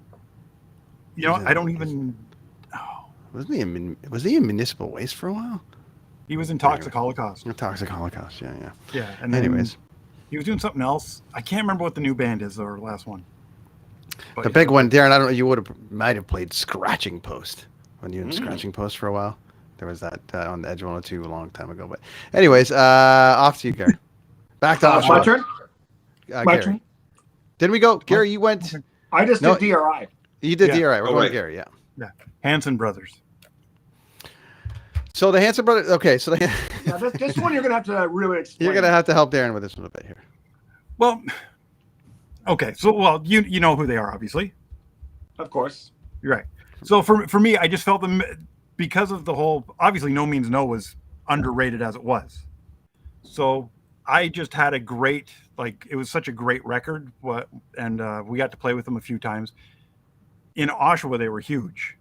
I don't even. Oh. Was he in Municipal Waste for a while? He was in Toxic Holocaust. Toxic Holocaust, yeah. Yeah, and anyways, he was doing something else. I can't remember what the new band is, or last one. But the big one, Darrin. I don't know. You might have played Scratching Post when you were in Scratching Post for a while. There was that on the Edge 102 a long time ago. But anyways, off to you, Gary. Back to my turn. My turn. Didn't we go, Gary? You went. I just did DRI. You did DRI. We're going to Gary. Yeah. Hanson Brothers. So the Hanson brothers. Okay, so this one you're gonna have to really explain. You're gonna have to help Darrin with this one a bit here. Well, okay. So, you know who they are, obviously. Of course. You're right. So for me, I just felt them because of the whole. Obviously, No Means No was underrated as it was. So I just had a great, it was such a great record. And we got to play with them a few times. In Oshawa, they were huge,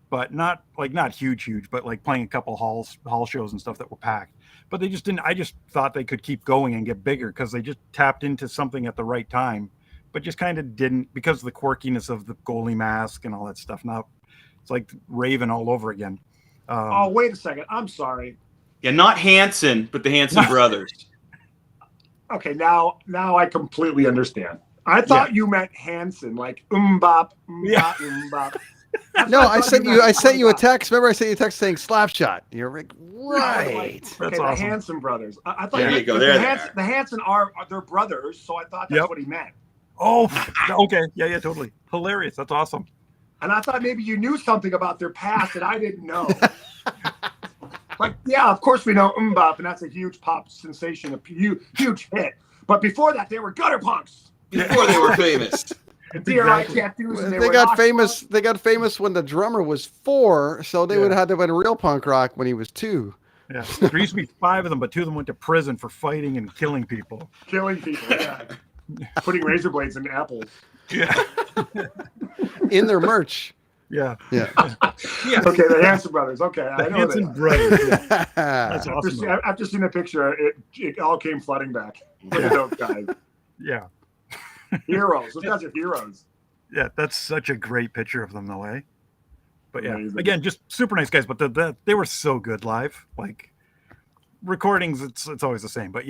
but not huge, but playing a couple hall shows and stuff that were packed. But they just didn't. I just thought they could keep going and get bigger because they just tapped into something at the right time, but just kind of didn't because of the quirkiness of the goalie mask and all that stuff. Now it's like Raven all over again. Wait a second. I'm sorry. Yeah, not Hanson, but the Hanson brothers. Okay, now I completely understand. I thought you meant Hanson, like bop, bop. No, I sent you a text. Remember, I sent you a text saying slap shot. You're right. Okay, That's the awesome. Hanson brothers. I thought There you go. There the Hanson are their brothers, so I thought that's what he meant. Oh, okay. Yeah, totally. Hilarious. That's awesome. And I thought maybe you knew something about their past that I didn't know. Of course we know Bop, and that's a huge pop sensation, a huge hit. But before that, they were gutter punks. Before they were famous. They got famous. They got famous when the drummer was 4, so they would have had to have been real punk rock when he was 2. Yeah, there used to be 5 of them, but 2 of them went to prison for fighting and killing people. Yeah. Putting razor blades in apples. Yeah. In their merch. Yeah. Yeah. Okay, the Hanson brothers. Okay, I know Hanson brothers. Yeah. That's awesome. awesome. After seeing the picture, it all came flooding back. Look at those guys. Yeah. Heroes. Those guys are heroes. Yeah, that's such a great picture of them, though, eh? But yeah, Amazing. again, just super nice guys. But they were so good live. Recordings, it's always the same. But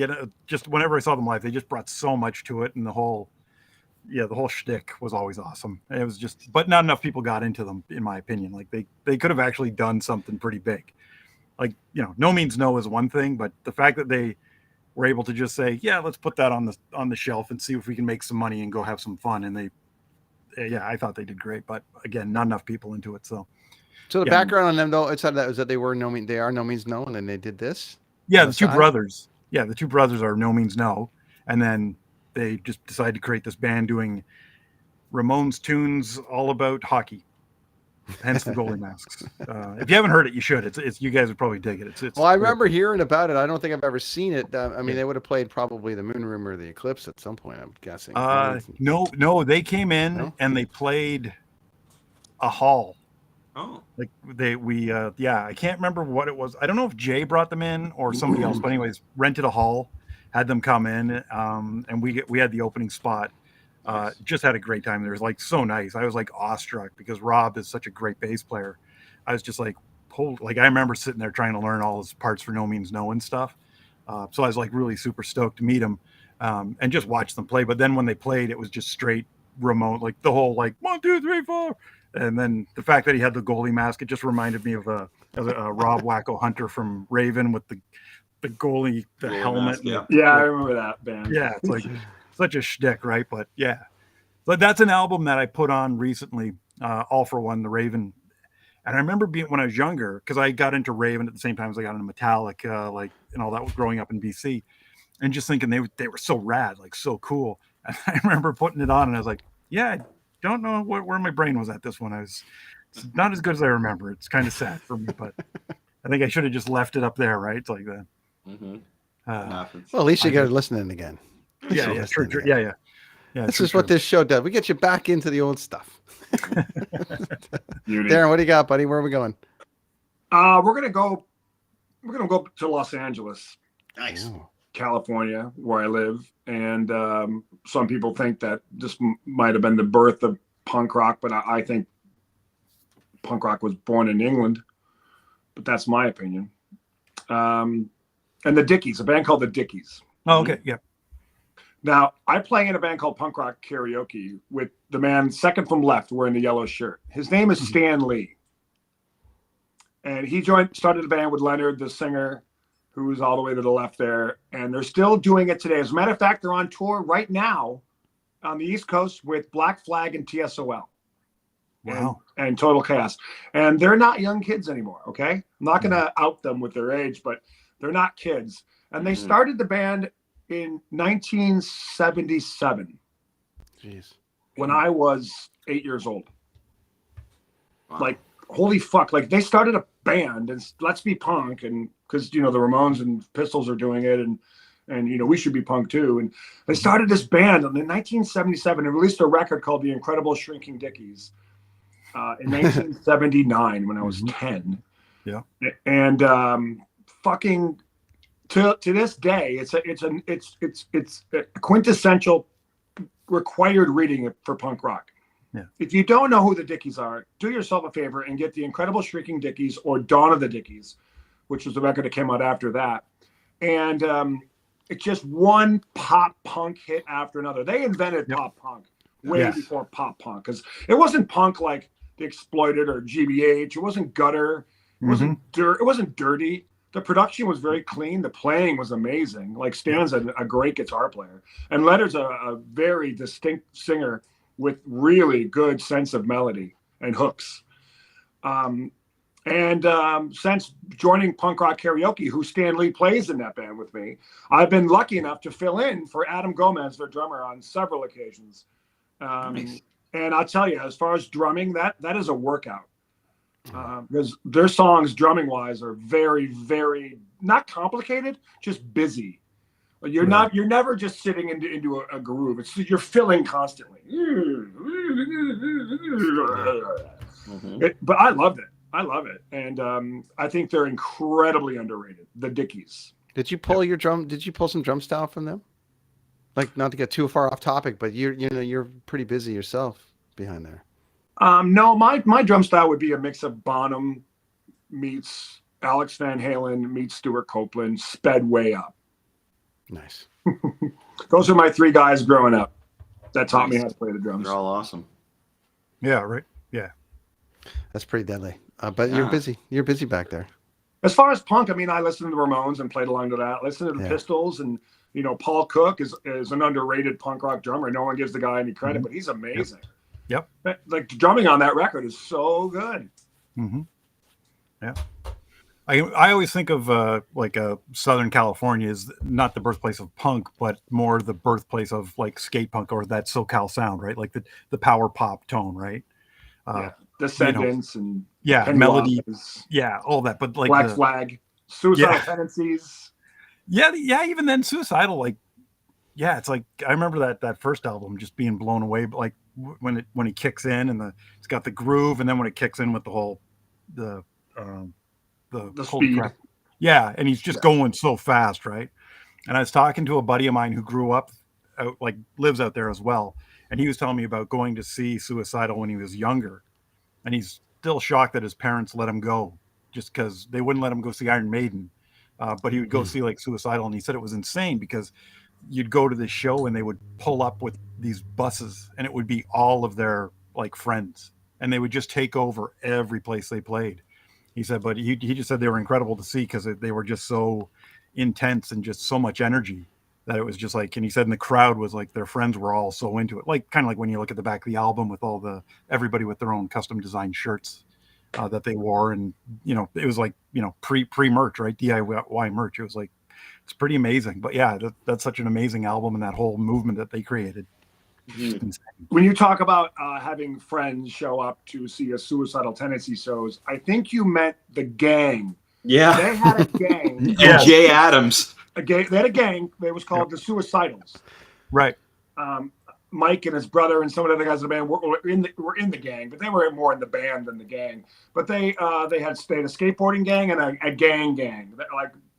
just whenever I saw them live, they just brought so much to it, and the whole shtick was always awesome. It was just, but not enough people got into them, in my opinion. They could have actually done something pretty big. No Means No is one thing, but the fact that they were able to just say, yeah, let's put that on the shelf and see if we can make some money and go have some fun. And I thought they did great, but again, not enough people into it. So the background on them though, it's that they were they are No Means No, and then they did this. Yeah, the 2 brothers. Yeah, the 2 brothers are No Means No, and then they just decided to create this band doing Ramones tunes all about hockey. Hence the goalie masks. If you haven't heard it, you should. It's you guys would probably dig it. It's well, I remember hearing about it. I don't think I've ever seen it. They would have played probably the Moon Room or the Eclipse at some point, I'm guessing. No, they came in and they played a hall. Oh. I can't remember what it was. I don't know if Jay brought them in or somebody else, but anyways, rented a hall, had them come in, and we had the opening spot. Just had a great time. It was so nice. I was awestruck because Rob is such a great bass player. I was just I remember sitting there trying to learn all his parts for No Means No and stuff. So I was really super stoked to meet him and just watch them play. But then when they played, it was just straight Ramone, the whole 1, 2, 3, 4. And then the fact that he had the goalie mask, it just reminded me of a Rob Wacko Hunter from Raven with the goalie, the helmet. Mask, I remember that band. Yeah, it's such a shtick, right? But yeah, but that's an album that I put on recently, All for One, the Raven. And I remember when I was younger, because I got into Raven at the same time as I got into Metallica, and all that was growing up in BC, and just thinking they were so rad, so cool. And I remember putting it on, and I was like, yeah, I don't know where my brain was at this one. It's not as good as I remember. It's kind of sad for me, but I think I should have just left it up there, right? It's like that. Mm-hmm. Well, at least you got to listening again. Yeah, true. Yeah. This is what this show does. We get you back into the old stuff. Darrin, what do you got, buddy? Where are we going? We're gonna go to Los Angeles. Nice. Ooh. California, where I live, and some people think that this might have been the birth of punk rock, but I think punk rock was born in England, but that's my opinion. And the Dickies, a band called the Dickies. Oh, okay, yeah. Now, I play in a band called Punk Rock Karaoke with the man second from left wearing the yellow shirt. His name is Stan Lee. And he started a band with Leonard, the singer, who's all the way to the left there. And they're still doing it today. As a matter of fact, they're on tour right now on the East Coast with Black Flag and TSOL. and Total Chaos. And they're not young kids anymore, okay? I'm not going to out them with their age, but they're not kids. And they started the band in 1977. Jeez. When I was 8 years old. Wow. Like, holy fuck. Like, they started a band, and let's be punk, and because, the Ramones and Pistols are doing it, and we should be punk too. And they started this band in 1977 and released a record called The Incredible Shrinking Dickies in 1979 when I was 10. Yeah. And fucking to this day, it's a quintessential required reading for punk rock. Yeah. If you don't know who the Dickies are, do yourself a favor and get The Incredible Shrinking Dickies or Dawn of the Dickies, which was the record that came out after that. And it's just one pop punk hit after another. They invented pop punk way before pop punk, because it wasn't punk like The Exploited or GBH. It wasn't gutter. It wasn't it wasn't dirty. The production was very clean. The playing was amazing. Like, Stan's a great guitar player, and Letter's a very distinct singer with really good sense of melody and hooks. Since joining Punk Rock Karaoke, who Stan Lee plays in that band with me, I've been lucky enough to fill in for Adam Gomez, their drummer, on several occasions. Nice. And I'll tell you, as far as drumming, that is a workout. Because their songs, drumming-wise, are very, very not complicated, just busy. You're never just sitting into a groove. You're filling constantly. But I loved it. I love it, and I think they're incredibly underrated. The Dickies. Did you pull some drum style from them? Like, not to get too far off topic, but you're pretty busy yourself behind there. No, my drum style would be a mix of Bonham meets Alex Van Halen meets Stuart Copeland, sped way up. Nice. Those are my three guys growing up that taught me how to play the drums. They're all awesome. Yeah, right. Yeah. That's pretty deadly. But you're busy. You're busy back there. As far as punk, I mean, I listened to the Ramones and played along to that. Listened to the Pistols, and Paul Cook is an underrated punk rock drummer. No one gives the guy any credit, but he's amazing. Yep. Like, drumming on that record is so good. Mm-hmm. Yeah. I always think of Southern California is not the birthplace of punk, but more the birthplace of like skate punk or that SoCal sound, right? Like the power pop tone, right? Descendants and melody, all that. But like Black Flag, Suicidal Tendencies. Yeah, even then, Suicidal, it's like I remember that first album just being blown away, but like when he kicks in and it's got the groove, and then when it kicks in with the whole the speed. Crap. Yeah, and he's just going so fast, right? And I was talking to a buddy of mine who grew up lives out there as well, and he was telling me about going to see Suicidal when he was younger, and he's still shocked that his parents let him go just because they wouldn't let him go see Iron Maiden, but he would go see like Suicidal, and he said it was insane because you'd go to the show and they would pull up with these buses, and it would be all of their like friends, and they would just take over every place they played. He said, but he just said they were incredible to see because they were just so intense and just so much energy that it was just like, and he said, and the crowd was like, their friends were all so into it. Like, kind of like when you look at the back of the album with everybody with their own custom designed shirts that they wore. And, it was like, pre merch, right? DIY merch. It was like, it's pretty amazing. But yeah, that's such an amazing album, and that whole movement that they created. When you talk about having friends show up to see a Suicidal Tendency shows, I think you meant the gang. Yeah. They had a gang. Jay Adams. They had a gang. It was called the Suicidals. Right. Mike and his brother and some of the other guys in the band were in the gang, but they were more in the band than the gang. But they had a skateboarding gang and a gang that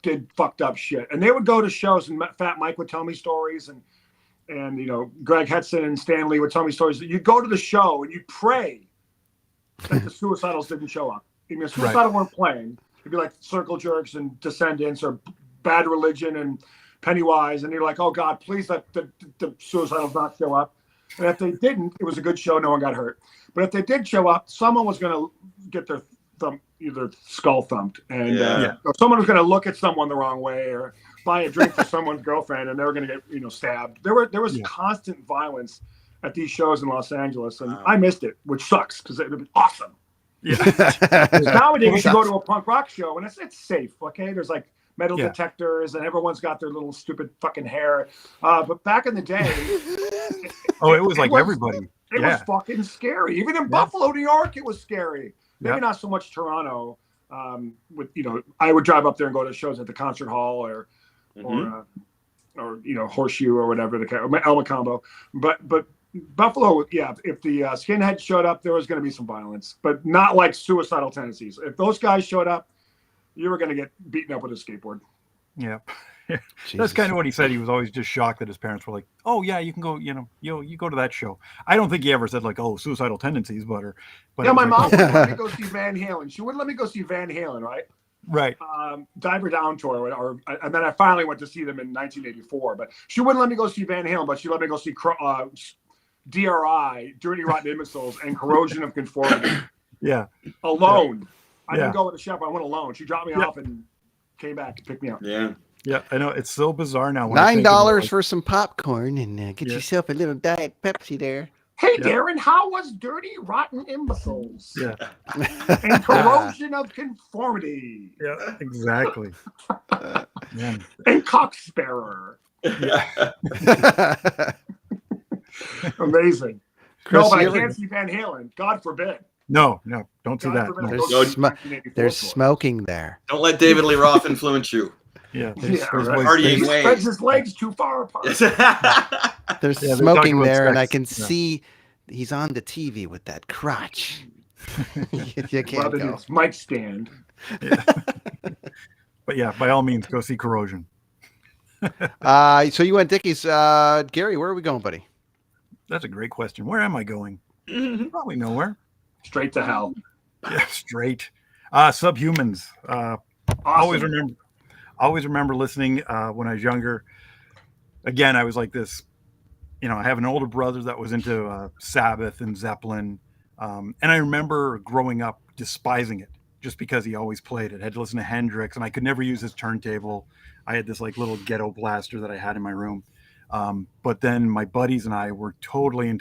did fucked up shit. And they would go to shows, and Fat Mike would tell me stories, and Greg Hetson and Stan Lee would tell me stories. You'd go to the show and you'd pray that the Suicidals didn't show up. If Suicidal weren't playing, it'd be like Circle Jerks and Descendants or Bad Religion and Pennywise, and you're like, oh God, please let the Suicidals not show up. And if they didn't, it was a good show, no one got hurt. But if they did show up, someone was going to get their either skull thumped, and or someone was going to look at someone the wrong way or buy a drink for someone's girlfriend, and they were going to get stabbed. There was constant violence at these shows in Los Angeles, and I missed it, which sucks because it would have been awesome. Yeah. Nowadays, you go to a punk rock show, and it's safe, okay? There's like metal detectors, and everyone's got their little stupid fucking hair. But back in the day... it was like everybody. It was fucking scary. Even in Buffalo, New York, it was scary. Maybe not so much Toronto. I would drive up there and go to shows at the concert hall or Horseshoe or whatever El Macombo. But Buffalo, if the skinheads showed up, there was going to be some violence, but not like suicidal tendencies. If those guys showed up, you were going to get beaten up with a skateboard. Yeah. That's kind of what he said. He was always just shocked that his parents were like, "Oh yeah, you can go. You go to that show." I don't think he ever said like, "Oh, suicidal tendencies," but my mom wouldn't let me go see Van Halen. She wouldn't let me go see Van Halen, right? Right. Diver Down tour, and then I finally went to see them in 1984. But she wouldn't let me go see Van Halen, but she let me go see DRI, Dirty Rotten Imbeciles, and Corrosion of Conformity. Yeah. Alone. I didn't go with a chaperone. I went alone. She dropped me off and came back and picked me up. Yeah. Yeah, I know. It's so bizarre now. $9 for some popcorn and get yourself a little Diet Pepsi there. Hey, Darrin, how was Dirty Rotten Imbeciles? Yeah. And Corrosion of Conformity. Yeah, exactly. And Cocksparer. Yeah. Amazing. Chris, but I can't see Van Halen. God forbid. No, don't do that. There's smoking there. Don't let David Lee Roth influence you. Yeah, he spreads his legs too far apart. There's smoking there, and I can see he's on the TV with that crotch. You can't go. Mic stand. Yeah. But yeah, by all means, go see Corrosion. So you went Dickies. Gary, where are we going, buddy? That's a great question. Where am I going? Probably nowhere. Straight to hell. Yeah, straight. Subhumans. Awesome. Always remember listening when I was younger. Again, I was like this, I have an older brother that was into Sabbath and Zeppelin. And I remember growing up despising it just because he always played it. I had to listen to Hendrix, and I could never use his turntable. I had this like little ghetto blaster that I had in my room. But then my buddies and I were totally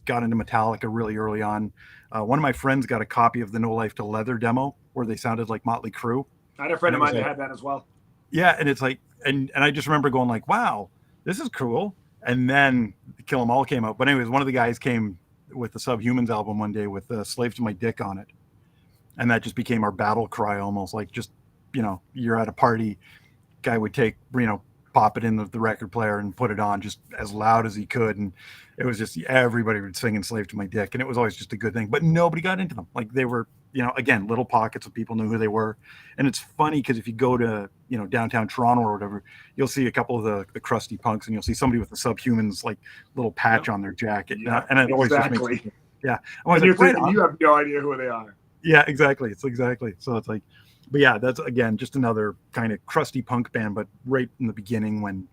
got into Metallica really early on. One of my friends got a copy of the No Life to Leather demo where they sounded like Motley Crue. I had a friend of mine that had that as well. Yeah, and it's like, and I just remember going like, wow, this is cool. And then Kill 'Em All came out. But anyways, one of the guys came with the Subhumans album one day with Slave to My Dick on it. And that just became our battle cry almost. Like just, you're at a party, guy would take, pop it in the record player and put it on just as loud as he could. And it was just, everybody would sing Slave to My Dick. And it was always just a good thing. But nobody got into them. Like they were, again, little pockets of people knew who they were. And it's funny because if you go to, downtown Toronto or whatever, you'll see a couple of the crusty punks, and you'll see somebody with the Subhumans like little patch on their jacket. Yeah, and it always just makes me, and you're thinking you have no idea who they are. Yeah, exactly. So it's like, but yeah, that's again just another kind of crusty punk band, but right in the beginning when,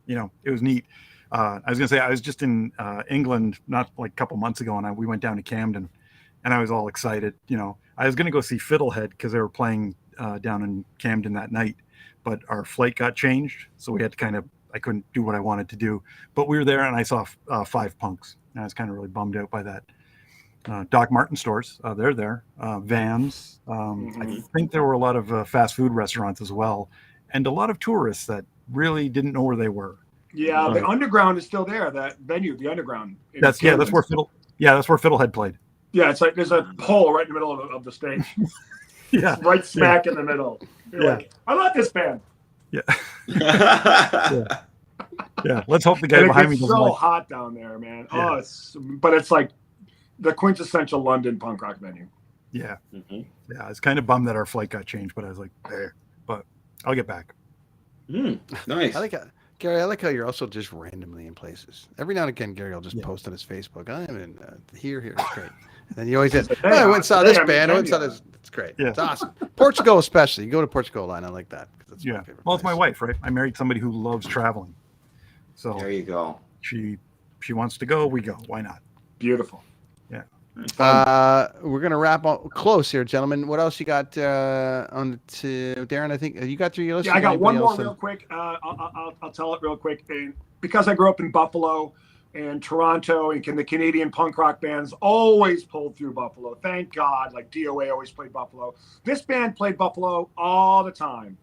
it was neat. I was gonna say I was just in England not like a couple months ago, and we went down to Camden. And I was all excited, I was going to go see Fiddlehead because they were playing down in Camden that night, but our flight got changed. So we had to I couldn't do what I wanted to do, but we were there and I saw 5 punks, and I was kind of really bummed out by that. Doc Martin stores, they're there. Vans. I think there were a lot of fast food restaurants as well. And a lot of tourists that really didn't know where they were. Yeah. The Underground is still there. That venue, the Underground. That's where Fiddlehead played. Yeah, it's like there's a hole right in the middle of the stage. Yeah, right smack in the middle. You're like, I love this band. Yeah. Yeah. Let's hope the guy behind me doesn't. It's so hot down there, man. Yeah. But it's like the quintessential London punk rock venue. Yeah. Yeah, I was kind of bummed that our flight got changed, but I was like, there. But I'll get back. Nice. Gary, I like how you're also just randomly in places. Every now and again, Gary will just post on his Facebook. I'm in here. It's great. And then you always say, I went and saw this band. I went and saw this. It's great. Yeah. It's awesome. Portugal especially. You go to Portugal a lot. I like that. That's my favorite place. It's my wife, right? I married somebody who loves traveling. So there you go. She wants to go. We go. Why not? Beautiful. Yeah. We're gonna wrap up close here, gentlemen. What else you got on to Darrin? I think you got through your list. Yeah, I got one more real quick. I'll tell it real quick. And because I grew up in Buffalo, and Toronto and the Canadian punk rock bands always pulled through Buffalo. Thank God. Like DOA always played Buffalo. This band played Buffalo all the time.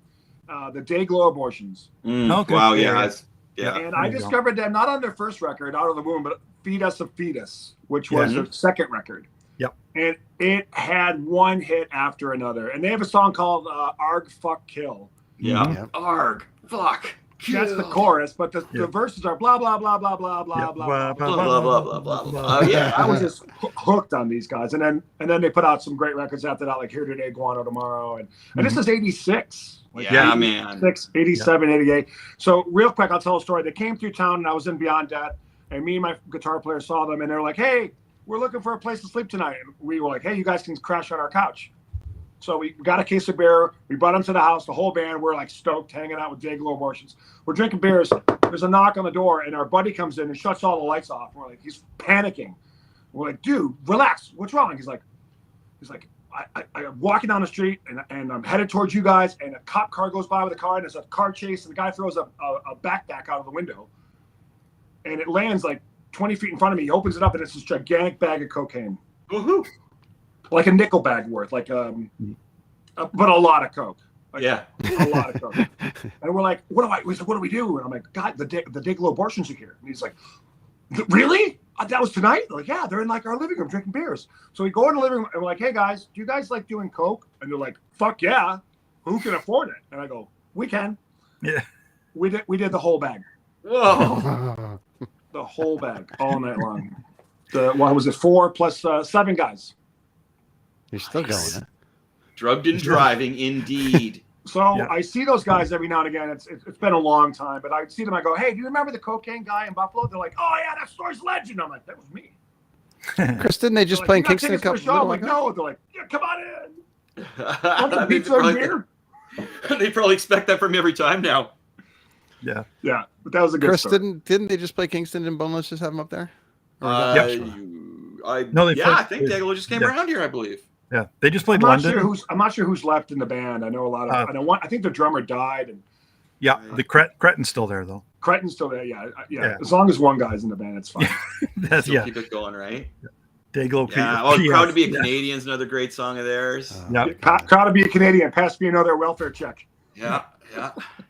The Dayglow Abortions. Okay. Wow, yeah. And I discovered them not on their first record, Out of the Womb, but Feed Us a Fetus, which was their second record. Yep. And it had one hit after another. And they have a song called Arg Fuck Kill. Yeah. Yep. Arg Fuck Kill. That's the chorus, but the verses are blah, blah, blah, blah, blah, blah, blah, blah, blah, blah, blah, blah, blah. Oh, yeah. I was just hooked on these guys. And then they put out some great records after that, like Here Today, Guano Tomorrow. And this is 86. Like 86, 87, 88. So real quick, I'll tell a story. They came through town and I was in Beyond Debt, and me and my guitar player saw them and they're like, hey, we're looking for a place to sleep tonight. And we were like, hey, you guys can crash on our couch. So we got a case of beer. We brought them to the house, the whole band. We're like stoked, hanging out with Dayglow Abortions. We're drinking beers. There's a knock on the door and our buddy comes in and shuts all the lights off. We're like, he's panicking. We're like, dude, relax. What's wrong? He's like, I'm walking down the street and I'm headed towards you guys, and a cop car goes by with a car, and there's a car chase, and the guy throws a backpack out of the window, and it lands like 20 feet in front of me. He opens it up, and it's this gigantic bag of cocaine. Woohoo! Like a nickel bag worth, but a lot of coke. Like, a lot of coke. And we're like, what do we do? And I'm like, God, the Dayglow Abortions are here. And he's like, really? That was tonight? They're like, yeah, they're in like our living room drinking beers. So we go in the living room and we're like, hey guys, do you guys like doing coke? And they're like, fuck yeah. Who can afford it? And I go, we can. Yeah. We did the whole bag. Whoa. The whole bag all night long. What was it? 4 plus 7 guys. You're still going, huh? Drugged and driving, indeed. So I see those guys every now and again. It's been a long time, but I see them. I go, hey, do you remember the cocaine guy in Buffalo? They're like, oh yeah, that story's legend. I'm like, that was me. Chris, didn't they just play in Kingston a couple? I'm like, no. They're like, yeah, come on in. Want some pizza and beer? They probably expect that from me every time now. Yeah, but that was a good Chris, story. didn't they just play Kingston and Boneless just have them up there? I think Dayglow just came around here, I believe. Yeah, they just played London. I'm not sure who's left in the band. I know a lot of. I think the drummer died. And the Cretin's still there though. Cretin's still there. Yeah. As long as one guy's in the band, it's fine. Keep it going, right? Dayglow. Proud to be a Canadian is another great song of theirs. Proud to be a Canadian. Pass me another welfare check. Yeah.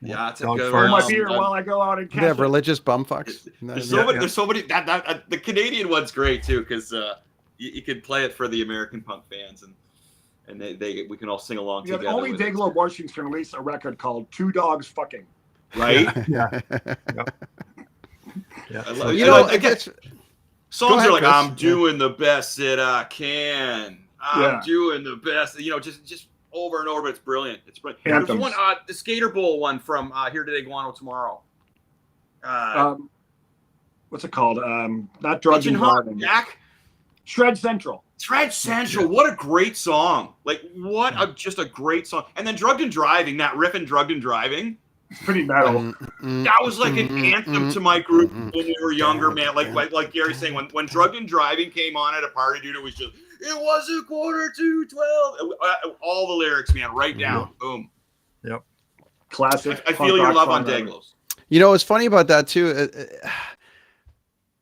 It's a good one. My beer while I go out and catch. They have religious bumfucks. There's so many. That the Canadian one's great too because. You could play it for the American punk fans, and we can all sing along together. Only Dayglow Abortions can release a record called Two Dogs Fucking. Right? Yeah. I guess songs are like, Chris. I'm doing the best that I can. I'm doing the best. Just over and over. It's brilliant. It's brilliant. There's one, the Skater Bowl one from Here Today, Guano Tomorrow. What's it called? Not Drugs and Driving. Jack? Shred Central. What a great song. Like, just a great song. And then Drugged and Driving, that riff in Drugged and Driving. It's pretty metal. That was like an anthem to my group when we were younger, man. Like Gary's saying, when Drugged and Driving came on at a party, dude, it was just, it was a 11:45. All the lyrics, man, right down. Boom. Yep. Classic. I feel your love on Dayglows. What's funny about that, too,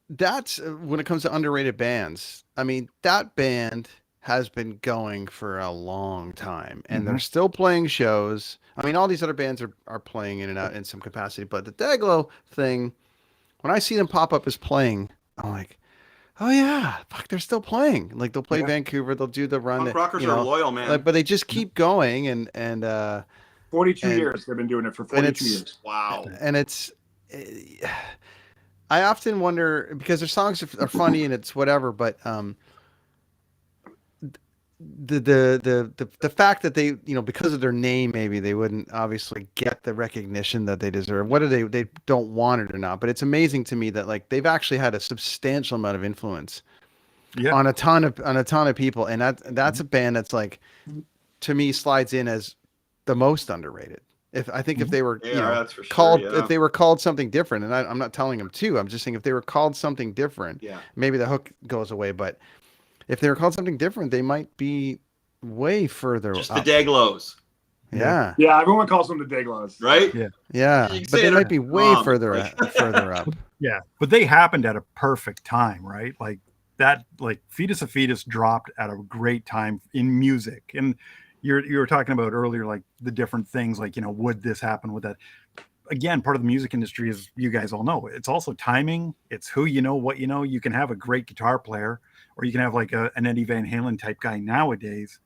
that's when it comes to underrated bands. I mean, that band has been going for a long time, and they're still playing shows. I mean, all these other bands are playing in and out in some capacity, but the Dayglow thing, when I see them pop up as playing, I'm like, oh yeah, fuck, they're still playing. Like they'll play Vancouver, they'll do the run. Punk rockers are loyal, man. But they just keep going, and 42 years they've been doing it for 42 years. Wow. And I often wonder, because their songs are funny and it's whatever, but the fact that they, because of their name, maybe they wouldn't obviously get the recognition that they deserve. Whether they don't want it or not, but it's amazing to me that like they've actually had a substantial amount of influence on a ton of people, and that's a band that's like, to me, slides in as the most underrated. If they were called if they were called something different, and I'm not telling them to, I'm just saying if they were called something different, maybe the hook goes away. But if they were called something different, they might be way further. Just up. the Dayglows. Yeah. Yeah, everyone calls them the Dayglows. Right? Yeah. You can But say they it might be way wrong. further up. Yeah, but they happened at a perfect time, right? Like that, like Fetus of Fetus dropped at a great time in music. And you were talking about earlier, like the different things, like, would this happen with that? Again, part of the music industry is, you guys all know, it's also timing. It's who you know, what you know. You can have a great guitar player, or you can have like an Eddie Van Halen type guy nowadays,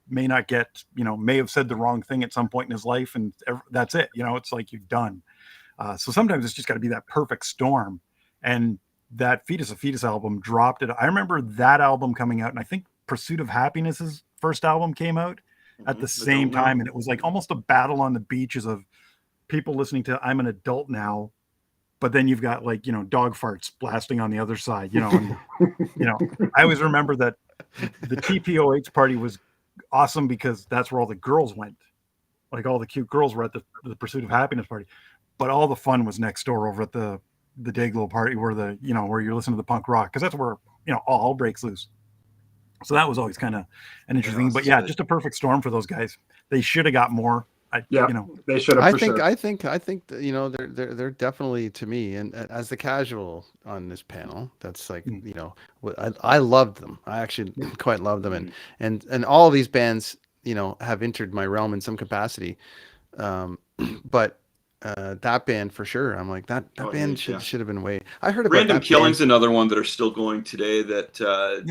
may not get, may have said the wrong thing at some point in his life, and that's it. It's like you're done. So sometimes it's just got to be that perfect storm. And that Fetus of Fetus album dropped it. I remember that album coming out, and I think Pursuit of Happiness's first album came out at the same time, and it was like almost a battle on the beaches of people listening to I'm an Adult Now, but then you've got like, dog farts blasting on the other side, and, I always remember that the TPOH party was awesome because that's where all the girls went. Like all the cute girls were at the Pursuit of Happiness party, but all the fun was next door over at the Dayglow party where where you're listening to the punk rock. Cause that's where, all breaks loose. So that was always kind of an interesting, but yeah, just a perfect storm for those guys. They should have got more. They should have. I think that, they're definitely, to me, and as the casual on this panel, that's like, I loved them. I actually quite loved them, and all of these bands, have entered my realm in some capacity. But that band for sure, I'm like that band should have been way. I heard about Random that Killing's band. another one that are still going today. That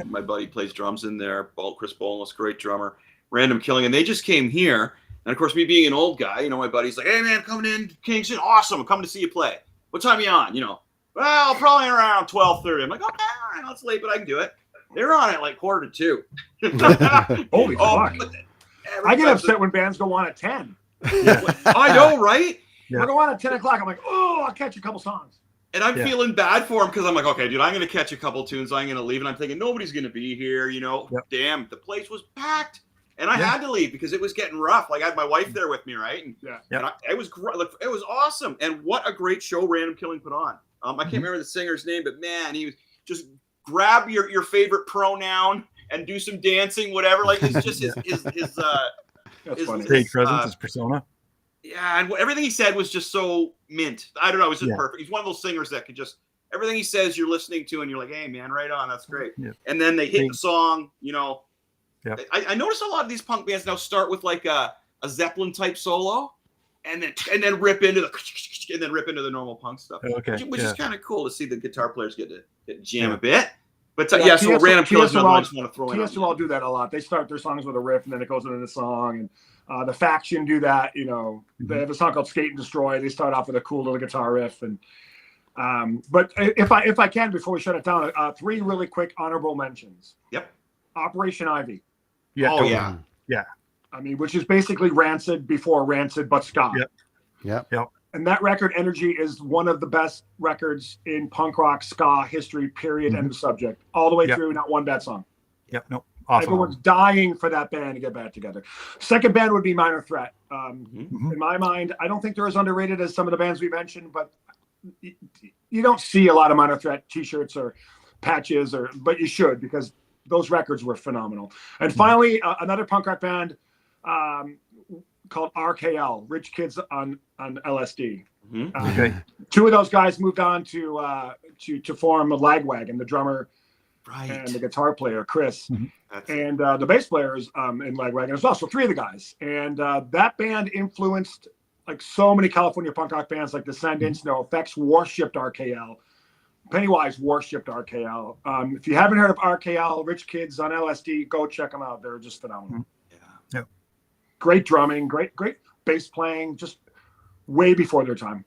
my buddy plays drums in there. Chris Bolas, great drummer. Random Killing, and they just came here. And of course, me being an old guy, my buddy's like, "Hey man, coming in Kingston, awesome! I'm coming to see you play. What time are you on? Well, probably around 12:30." I'm like, "Okay, all right, it's late, but I can do it." They're on at like 1:45. Holy fuck! I get upset when bands go on at 10. I know, right? We're going on at 10 o'clock. I'm like, "Oh, I'll catch a couple songs." And I'm feeling bad for him because I'm like, "Okay, dude, I'm going to catch a couple tunes. I'm going to leave," and I'm thinking nobody's going to be here. Damn, the place was packed. And I had to leave because it was getting rough. Like I had my wife there with me, right? And it was great. It was awesome. And what a great show Random Killing put on. I can't remember the singer's name, but man, he was just grab your favorite pronoun and do some dancing, whatever. Like it's just his stage presence, his persona. Yeah, and everything he said was just so mint. I don't know, it was just perfect. He's one of those singers that could just everything he says you're listening to and you're like, "Hey man, right on, that's great." Yeah. And then they hit the song, Yep. I noticed a lot of these punk bands now start with like a Zeppelin type solo, and then rip into the normal punk stuff. Okay, which is kind of cool to see the guitar players get to jam a bit. But so Random Killers, I just want to throw in. TSO do that a lot. They start their songs with a riff, and then it goes into the song. And the Faction do that. They have a song called "Skate and Destroy." They start off with a cool little guitar riff, and but if I can before we shut it down, 3 really quick honorable mentions. Yep. Operation Ivy. Yeah. Oh yeah. Yeah. I mean, which is basically Rancid before Rancid, but ska. Yep. And that record, Energy, is one of the best records in punk rock ska history, period, end of subject. All the way through, not one bad song. Yep. No. Awesome. Everyone's dying for that band to get back together. Second band would be Minor Threat. In my mind, I don't think they're as underrated as some of the bands we mentioned, but you don't see a lot of Minor Threat t-shirts or patches, but you should, because those records were phenomenal. And finally, another punk rock band called RKL, Rich Kids on LSD. Okay. 2 of those guys moved on to form Lagwagon, the drummer and the guitar player, Chris. And the bass player is in Lagwagon as well. So 3 of the guys. And that band influenced like so many California punk rock bands like Descendants, No Effects, worshipped RKL. Pennywise worshipped RKL. If you haven't heard of RKL, Rich Kids on LSD, go check them out. They're just phenomenal. Yeah. Great drumming, great bass playing, just way before their time.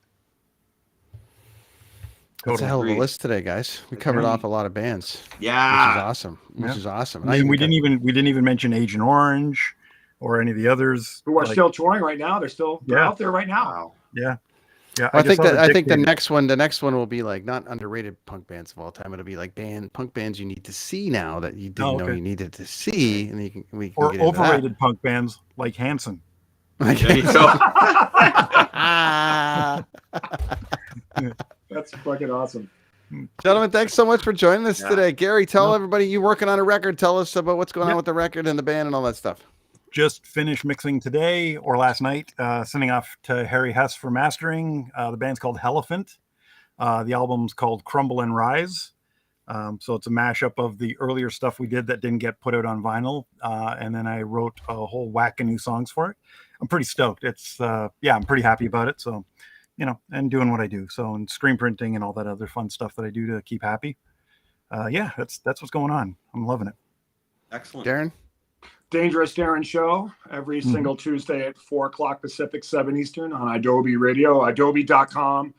That's a hell of a list today, guys. We covered off a lot of bands. Yeah. Which is awesome. Which is awesome. And we didn't even mention Agent Orange or any of the others who are still touring right now. They're out there right now. Wow. Yeah. Yeah, well, I think the next one will be like not underrated punk bands of all time. It'll be like punk bands you need to see now that you didn't know you needed to see, and we can get overrated punk bands like Hanson. There you go. That's fucking awesome. Gentlemen, thanks so much for joining us today. Gary, tell everybody you're working on a record. Tell us about what's going on with the record and the band and all that stuff. just finished mixing today or last night, sending off to Harry Hess for mastering. The band's called Hellaphant. The album's called Crumble and Rise. So it's a mashup of the earlier stuff we did that didn't get put out on vinyl. And then I wrote a whole whack of new songs for it. I'm pretty stoked. It's, I'm pretty happy about it. So, and doing what I do. So, and screen printing and all that other fun stuff that I do to keep happy. That's what's going on. I'm loving it. Excellent. Darrin? Dangerous Darrin Show every single Tuesday at 4 o'clock Pacific, 7 Eastern on Adobe Radio, adobe.com.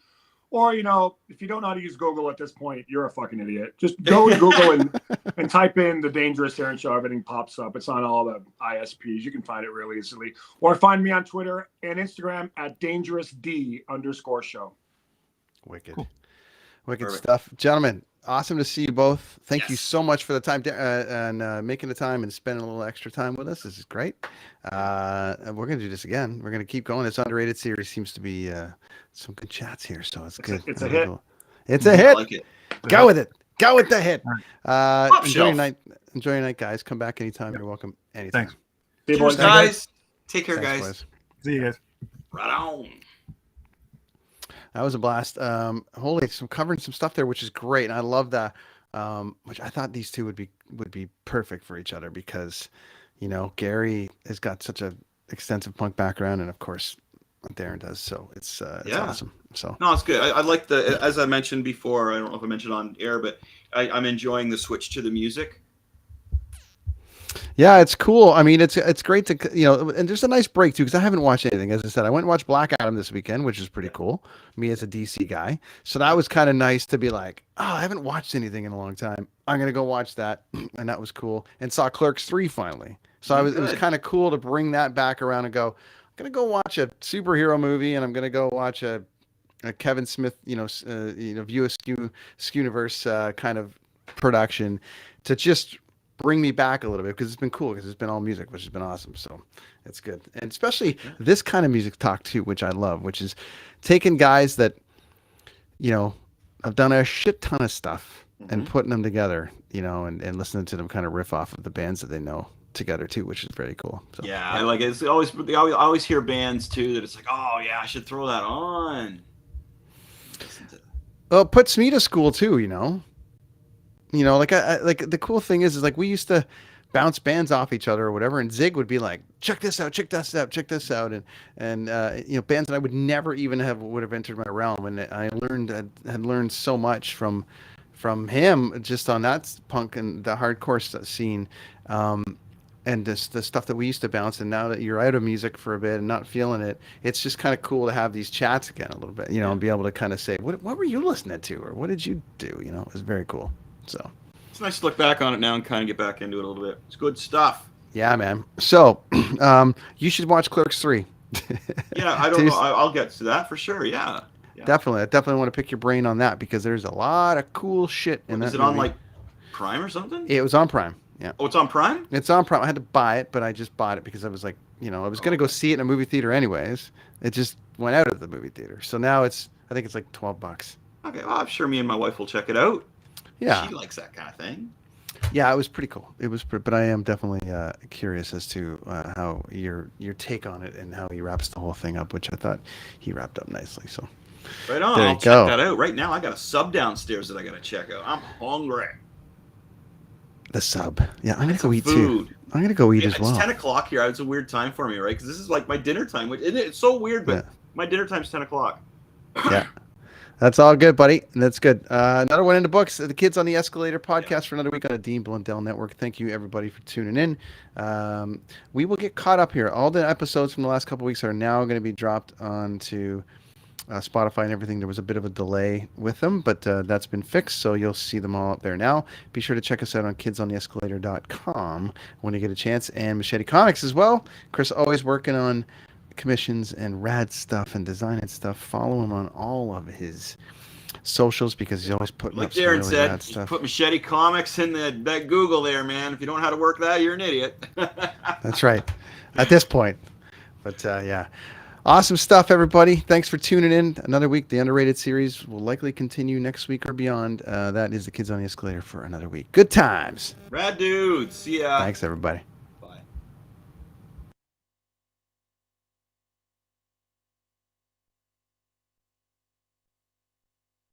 Or, if you don't know how to use Google at this point, you're a fucking idiot. Just go to Google and type in the Dangerous Darrin Show. Everything pops up. It's on all the ISPs. You can find it really easily. Or find me on Twitter and Instagram at DangerousD_show. Wicked. Cool. Wicked Perfect. stuff. Gentlemen, awesome to see you both. Thank you so much for the time and making the time and spending a little extra time with us. This is great. And we're going to do this again. We're going to keep going. This underrated series seems to be some good chats here, so it's good. It's a hit. It's a hit. I like it. Go with it. Go with the hit. Enjoy shelf. your night. Enjoy your night, guys. Come back anytime. You're welcome. Anytime. Thanks. See you, Cheers, boys. guys. Take care, Thanks, guys. boys. See you guys. Right on. That was a blast. Covering some stuff there, which is great. And I love that. Which I thought these two would be perfect for each other because, Gary has got such a extensive punk background, and of course, Darrin does. So it's awesome. So No, it's good. I like as I mentioned before. I don't know if I mentioned on air, but I'm enjoying the switch to the music. yeah, it's cool. I mean, it's great to and there's a nice break too because I haven't watched anything. As I said, I went and watched Black Adam this weekend, which is pretty cool. Me as a DC guy, so that was kind of nice to be like, oh, I haven't watched anything in a long time. I'm gonna go watch that, and that was cool. And saw Clerks 3 finally. So it was kind of cool to bring that back around and go, I'm gonna go watch a superhero movie, and I'm gonna go watch a Kevin Smith, View Askew Skewniverse kind of production to just bring me back a little bit because it's been cool because it's been all music, which has been awesome. So it's good. And especially this kind of music talk too, which I love, which is taking guys that, have done a shit ton of stuff and putting them together, and listening to them kind of riff off of the bands that they know together too, which is very cool. So, Yeah, I like it. It's always, I always hear bands too that it's like, oh yeah, I should throw that on. Well, it puts me to school too, like I like the cool thing is like we used to bounce bands off each other or whatever, and Zig would be like, check this out, check this out, check this out, and bands that I would never even would have entered my realm, and I had learned so much from him just on that punk and the hardcore scene, and the stuff that we used to bounce. And now that you're out of music for a bit and not feeling it, it's just kind of cool to have these chats again a little bit, and be able to kind of say, what were you listening to, or what did you do? It was very cool. So it's nice to look back on it now and kind of get back into it a little bit. It's good stuff. Yeah, man. So you should watch Clerks 3. Yeah, I don't know. I'll get to that for sure. Yeah. Definitely. I definitely want to pick your brain on that because there's a lot of cool shit in that. Is it movie. on like Prime or something? It was on Prime. Yeah. Oh, it's on Prime? It's on Prime. I had to buy it, but I just bought it because I was like, I was going to go see it in a movie theater anyways. It just went out of the movie theater. So now I think it's like $12. Okay, well, I'm sure me and my wife will check it out. Yeah. She likes that kind of thing. Yeah, it was pretty cool. But I am definitely curious as to how your take on it and how he wraps the whole thing up, which I thought he wrapped up nicely. So right on. I'll check that out. Right now, I got a sub downstairs that I got to check out. I'm hungry. The sub. Yeah, I'm going to go eat too. I'm going to go eat as well. It's 10 o'clock here. It's a weird time for me, right? Because this is like my dinner time. It's so weird, but my dinner time's 10 o'clock. Yeah. That's all good, buddy. That's good. Another one in the books. The Kids on the Escalator podcast for another week on the Dean Blundell Network. Thank you, everybody, for tuning in. We will get caught up here. All the episodes from the last couple of weeks are now going to be dropped onto Spotify and everything. There was a bit of a delay with them, but that's been fixed, so you'll see them all up there now. Be sure to check us out on kidsontheescalator.com when you get a chance, and Machete Comics as well. Chris always working on commissions and rad stuff and design and stuff. Follow him on all of his socials because he's always putting up some Darrin really rad stuff. Put Machete Comics in that Google there, man. If you don't know how to work that, you're an idiot. That's right. At this point. But yeah. Awesome stuff, everybody. Thanks for tuning in. Another week. The Underrated series will likely continue next week or beyond. That is the Kids on the Escalator for another week. Good times. Rad dudes. See ya. Thanks, everybody.